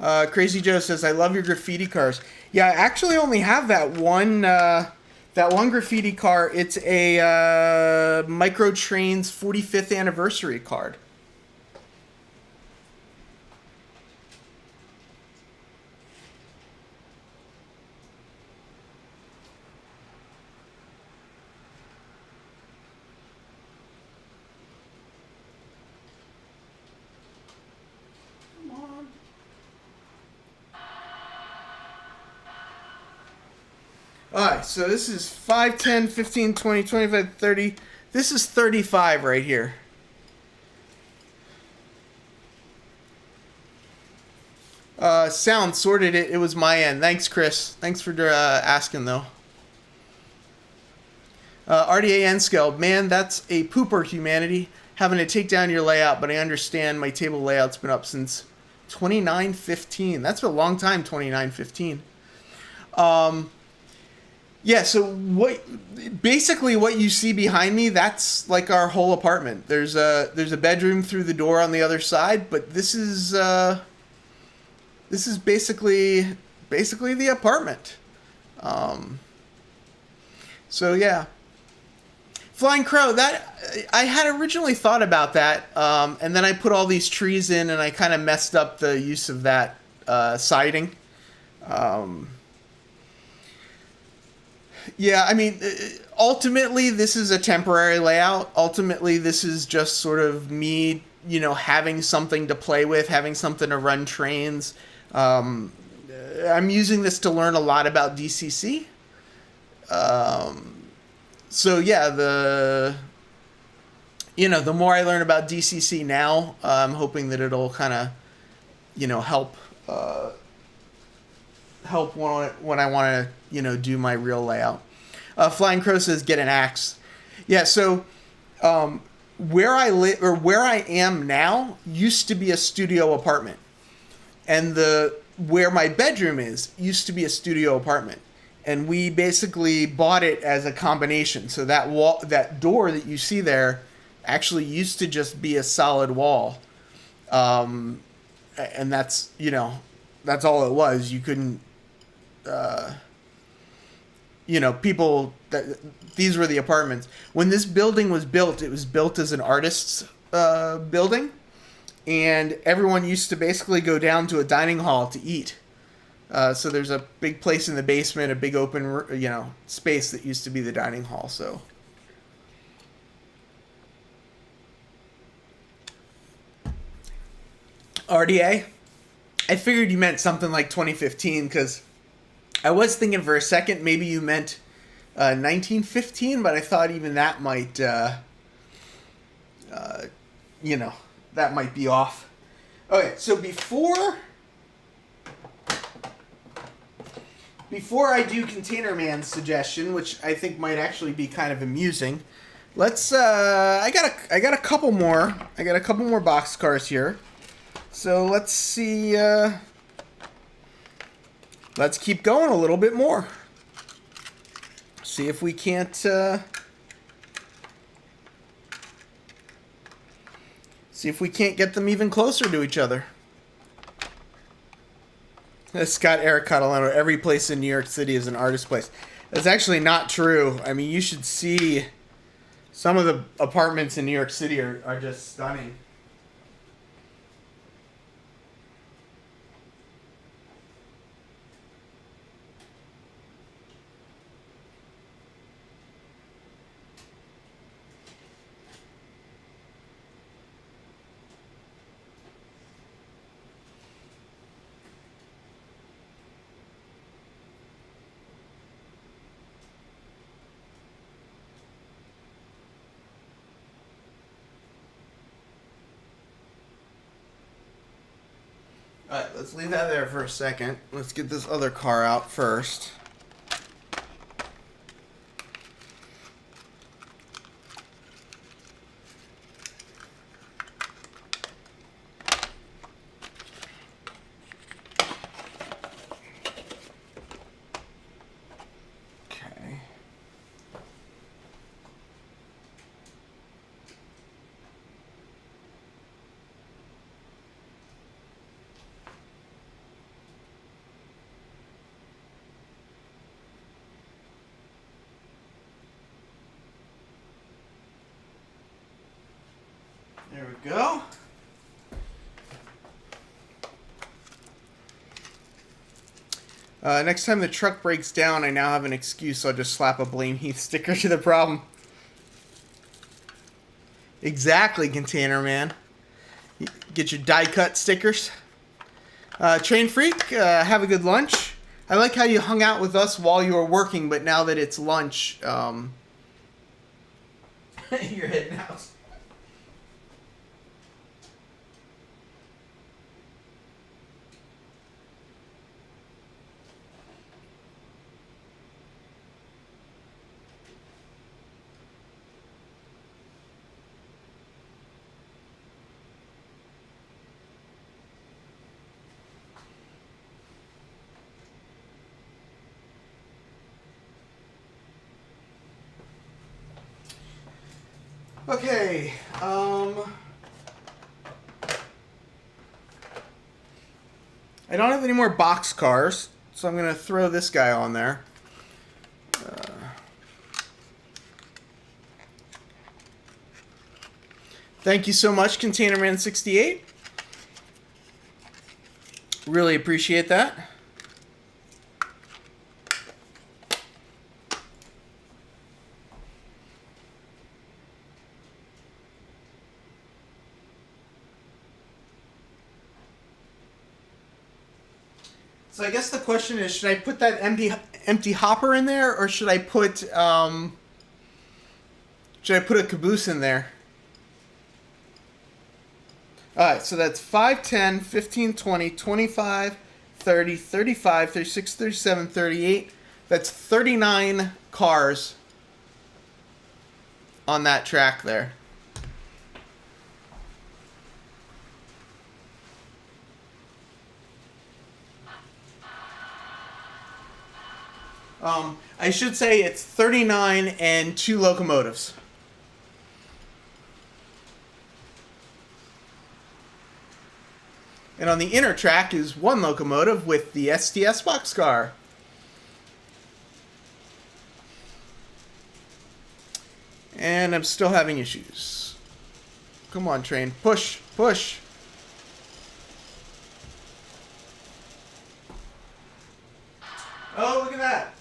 Crazy Joe says, "I love your graffiti cars." Yeah, I actually only have that one graffiti car. It's a Micro Trains 45th anniversary card. Alright, so this is 5, 10, 15, 20, 25, 30. This is 35 right here. Sound sorted it. It was my end. Thanks, Chris. Thanks for asking, though. RDA N-Scale. Man, that's a pooper, humanity. Having to take down your layout, but I understand my table layout's been up since 2915. That's a long time, 2915. Yeah, so basically what you see behind me, that's like our whole apartment. There's a bedroom through the door on the other side, but this is basically the apartment. So yeah. Flying Crow, that I had originally thought about that, and then I put all these trees in and I kind of messed up the use of that siding. Yeah, I mean, ultimately, this is a temporary layout. Ultimately, this is just sort of me, having something to play with, having something to run trains. I'm using this to learn a lot about DCC. So, yeah, the more I learn about DCC now, I'm hoping that it'll kind of, help when I want to, do my real layout. Flying Crow says, get an axe. Yeah, so where I live or where I am now used to be a studio apartment, and where my bedroom is used to be a studio apartment, and we basically bought it as a combination. So that door that you see there, actually used to just be a solid wall, and that's that's all it was. You couldn't. These were the apartments. When this building was built, it was built as an artist's building, and everyone used to basically go down to a dining hall to eat. So there's a big place in the basement, a big open, space that used to be the dining hall. So. RDA? I figured you meant something like 2015, because I was thinking for a second maybe you meant 1915, but I thought even that might, that might be off. Okay, so before I do Container Man's suggestion, which I think might actually be kind of amusing, let's I got a couple more. I got a couple more boxcars here. So let's see let's keep going a little bit more. See if we can't get them even closer to each other. Scott Eric Catalano, every place in New York City is an artist place. That's actually not true. I mean, you should see some of the apartments in New York City are just stunning. Alright, let's leave that there for a second. Let's get this other car out first. Okay. There we go. Next time the truck breaks down, I now have an excuse. I'll just slap a Blame Heath sticker to the problem. Exactly, Container Man. Get your die-cut stickers. Train Freak, have a good lunch. I like how you hung out with us while you were working, but now that it's lunch, you're heading out. Okay, I don't have any more boxcars, so I'm going to throw this guy on there. Thank you so much, ContainerMan68. Really appreciate that. So I guess the question is, should I put that empty hopper in there, or should I put a caboose in there? Alright, so that's 5, 10, 15, 20, 25, 30, 35, 36, 37, 38. That's 39 cars on that track there. I should say it's 39 and 2 locomotives. And on the inner track is 1 locomotive with the STS boxcar. And I'm still having issues. Come on, train. Push, push. Oh, look at that.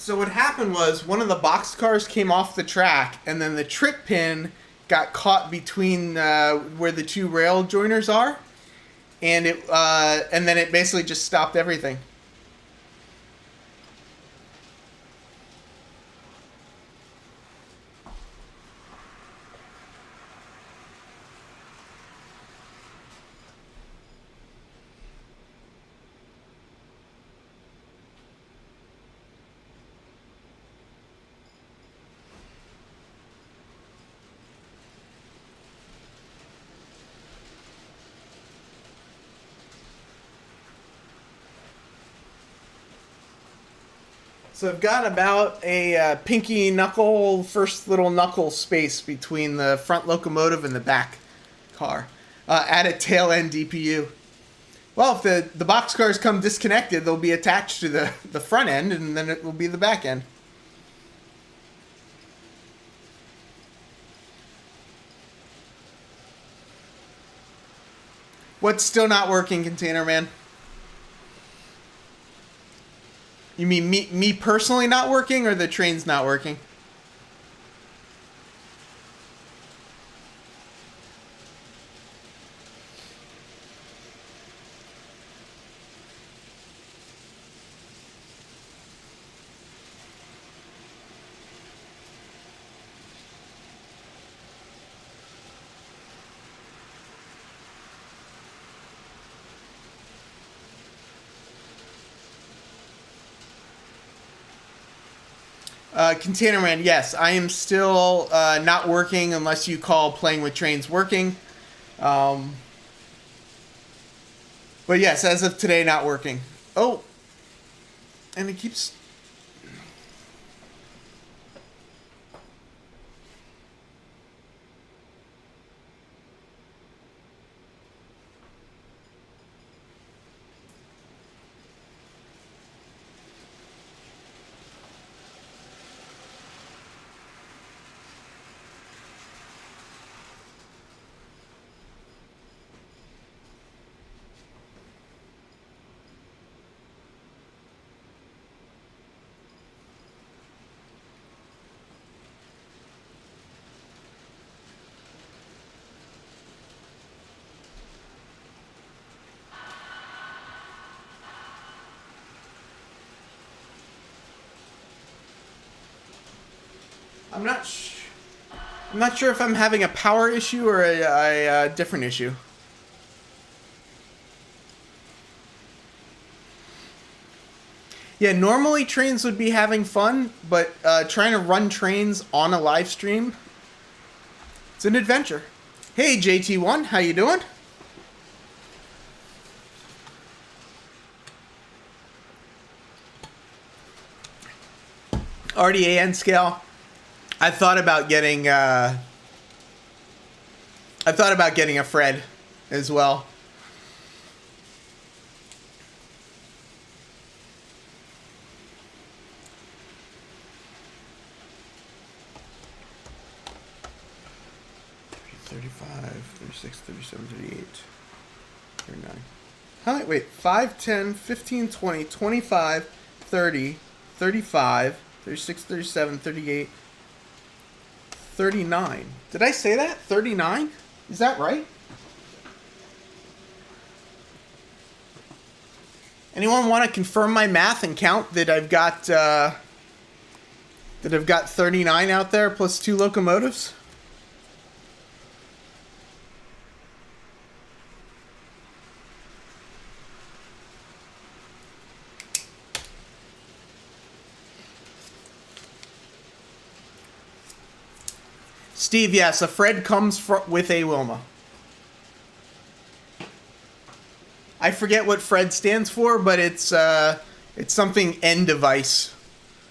So what happened was one of the boxcars came off the track, and then the trip pin got caught between where the two rail joiners are, and then it basically just stopped everything. So I've got about a pinky knuckle, first little knuckle space between the front locomotive and the back car. Add a tail end DPU. Well, if the boxcars come disconnected, they'll be attached to the front end, and then it will be the back end. What's still not working, Container Man? You mean me personally not working, or the train's not working? Container Man, yes, I am still not working unless you call playing with trains working. But yes, as of today, not working. Oh, and it keeps... I'm not sure if I'm having a power issue or a different issue. Yeah, normally trains would be having fun, but trying to run trains on a live stream, it's an adventure. Hey, JT1, how you doing? RDAN scale. I thought about getting a Fred as well. $35, $36, $37, $38, $39. How many? Wait, 5, 10, 15, 20, 25, 30, 35, 36, 37, 38, 39. Did I say that? 39? Is that right? Anyone want to confirm my math and count that I've got 39 out there plus 2 locomotives? Steve, yes, a Fred comes with a Wilma. I forget what Fred stands for, but it's something end device.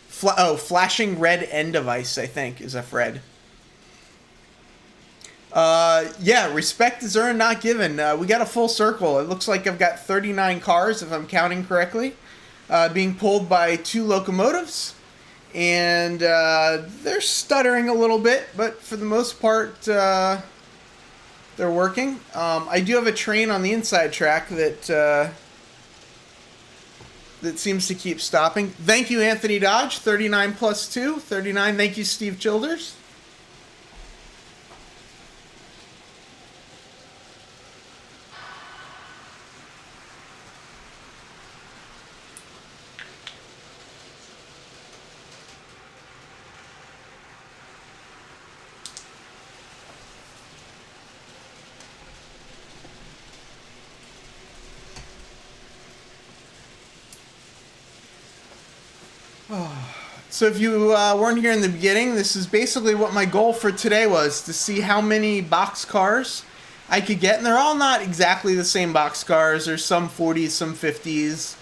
Flashing red end device, I think, is a Fred. Yeah, respect is earned, not given. We got a full circle. It looks like I've got 39 cars, if I'm counting correctly, being pulled by 2 locomotives. And they're stuttering a little bit, but for the most part, they're working. I do have a train on the inside track that that seems to keep stopping. Thank you, Anthony Dodge. 39 plus 2. 39. Thank you, Steve Childers. So if you weren't here in the beginning, this is basically what my goal for today was, to see how many boxcars I could get. And they're all not exactly the same boxcars. There's some 40s, some 50s.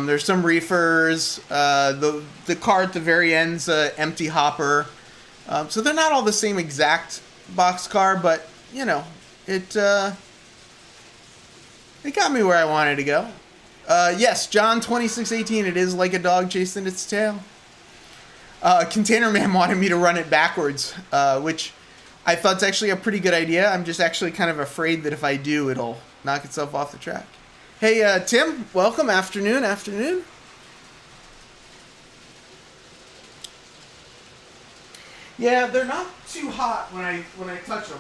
There's some reefers. The car at the very end's an empty hopper. So they're not all the same exact boxcar, but, you know, it got me where I wanted to go. Yes, John 2618, it is like a dog chasing its tail. Container Man wanted me to run it backwards, which I thought's actually a pretty good idea. I'm just actually kind of afraid that if I do, it'll knock itself off the track. Hey, Tim, welcome. Afternoon. Yeah, they're not too hot when I touch them.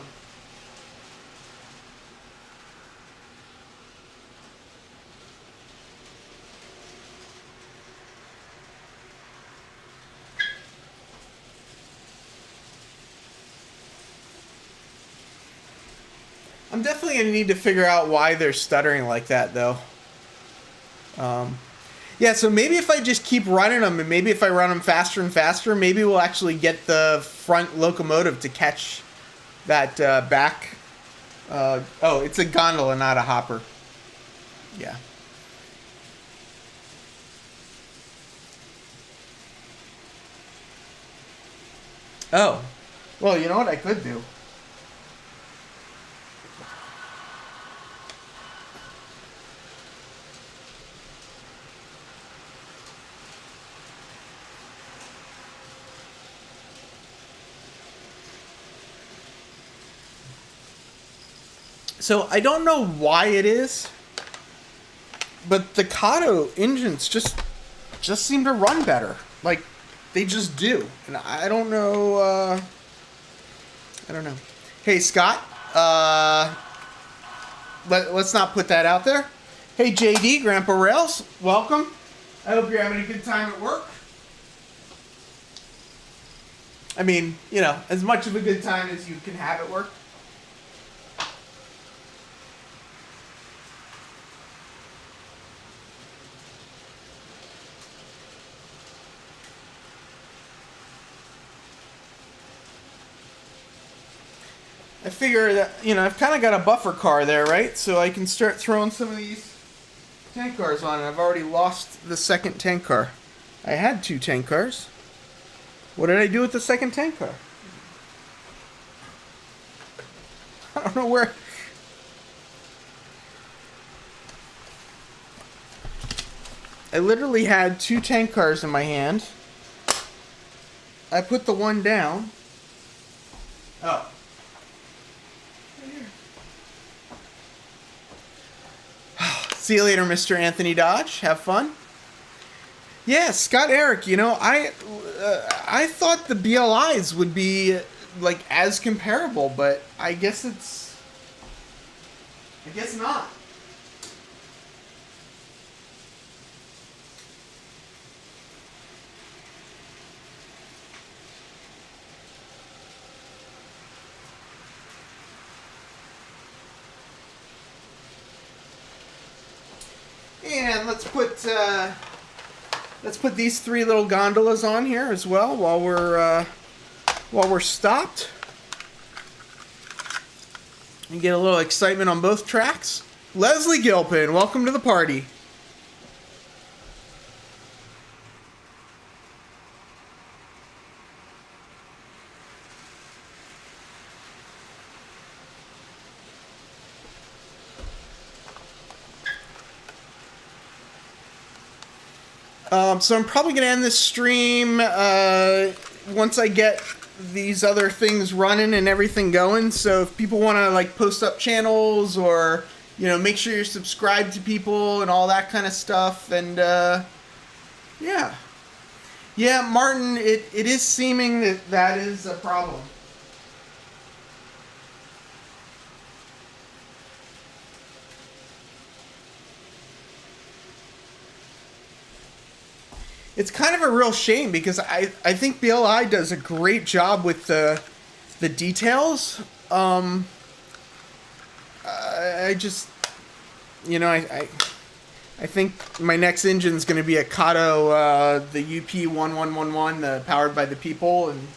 I'm definitely going to need to figure out why they're stuttering like that, though. Yeah, so maybe if I just keep running them, and maybe if I run them faster and faster, maybe we'll actually get the front locomotive to catch that back. Oh, it's a gondola, not a hopper. Yeah. Oh. Well, you know what I could do? So I don't know why it is, but the Kato engines just seem to run better. Like, they just do. And I don't know, Hey, Scott, let's not put that out there. Hey, JD, Grandpa Rails, welcome. I hope you're having a good time at work. I mean, you know, as much of a good time as you can have at work. I figure that, you know, I've kind of got a buffer car there, right? So I can start throwing some of these tank cars on, and I've already lost the second tank car. I had 2 tank cars. What did I do with the second tank car? I don't know where. I literally had 2 tank cars in my hand. I put the one down. Oh. See you later, Mr. Anthony Dodge. Have fun. Yeah, Scott Eric, you know, I thought the BLIs would be, like, as comparable, but I guess not. And let's put these 3 little gondolas on here as well while we're stopped. And get a little excitement on both tracks. Leslie Gilpin, welcome to the party. So I'm probably going to end this stream once I get these other things running and everything going. So if people want to, like, post up channels or, make sure you're subscribed to people and all that kind of stuff. And yeah. Yeah, Martin, it is seeming that is a problem. It's kind of a real shame because I think BLI does a great job with the details. I just, I think my next engine is going to be a Kato, the UP1111, the powered by the people, and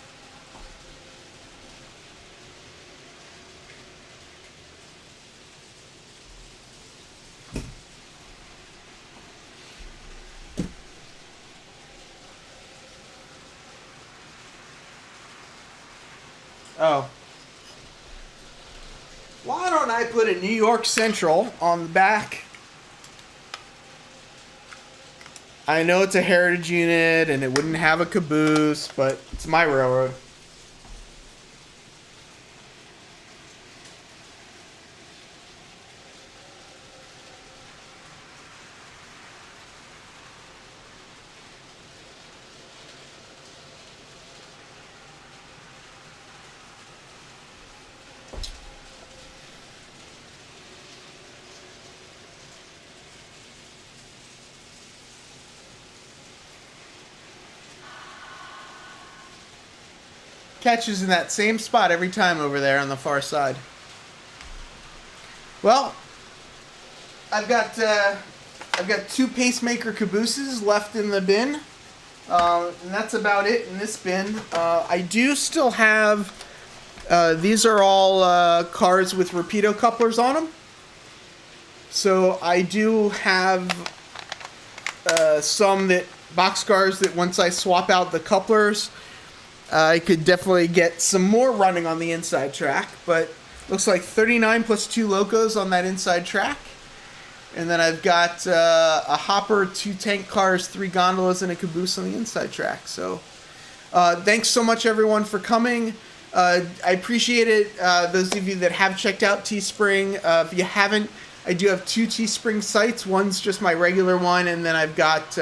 oh. Why don't I put a New York Central on the back? I know it's a heritage unit and it wouldn't have a caboose, but it's my railroad. Catches in that same spot every time over there on the far side. Well, I've got 2 pacemaker cabooses left in the bin, and that's about it in this bin. I do still have these are all cars with Rapido couplers on them, so I do have some that Boxcars that once I swap out the couplers, I could definitely get some more running on the inside track, but looks like 39 plus 2 locos on that inside track. And then I've got a hopper, 2 tank cars, 3 gondolas, and a caboose on the inside track. So thanks so much, everyone, for coming. I appreciate it. Those of you that have checked out Teespring, if you haven't, I do have 2 Teespring sites. One's just my regular one, and then I've got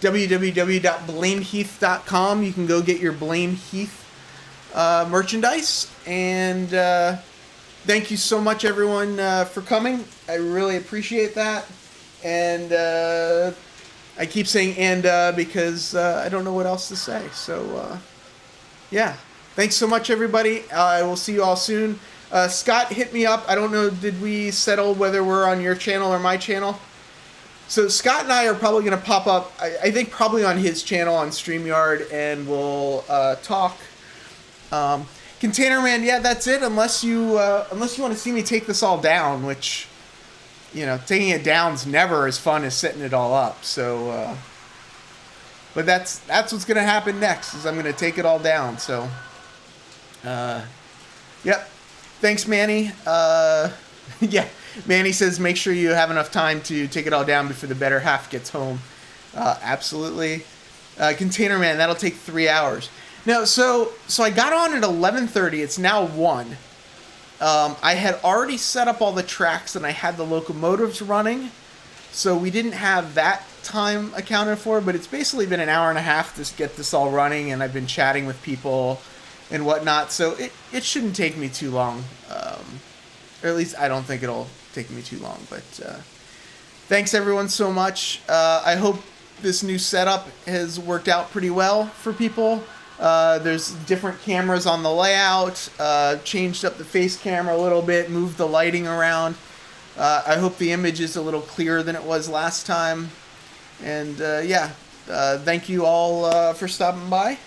www.blameheath.com. You can go get your Blame Heath merchandise. And thank you so much, everyone, for coming. I really appreciate that. And I keep saying because I don't know what else to say. So, yeah. Thanks so much, everybody. I will see you all soon. Scott, hit me up. I don't know, did we settle whether we're on your channel or my channel? So Scott and I are probably going to pop up, I think probably on his channel on StreamYard, and we'll talk. Container Man, yeah, that's it. Unless you want to see me take this all down, which, taking it down's never as fun as setting it all up. So, but that's what's going to happen next, is I'm going to take it all down. So, yep. Thanks, Manny. Yeah. Manny says, make sure you have enough time to take it all down before the better half gets home. Absolutely. Container Man, that'll take 3 hours. No, so I got on at 11:30. It's now 1. I had already set up all the tracks and I had the locomotives running, so we didn't have that time accounted for, but it's basically been an hour and a half to get this all running, and I've been chatting with people and whatnot, so it shouldn't take me too long. Or at least I don't think it'll take me too long, but thanks everyone so much. I hope this new setup has worked out pretty well for people. There's different cameras on the layout, changed up the face camera a little bit, moved the lighting around. I hope the image is a little clearer than it was last time. And yeah, thank you all for stopping by.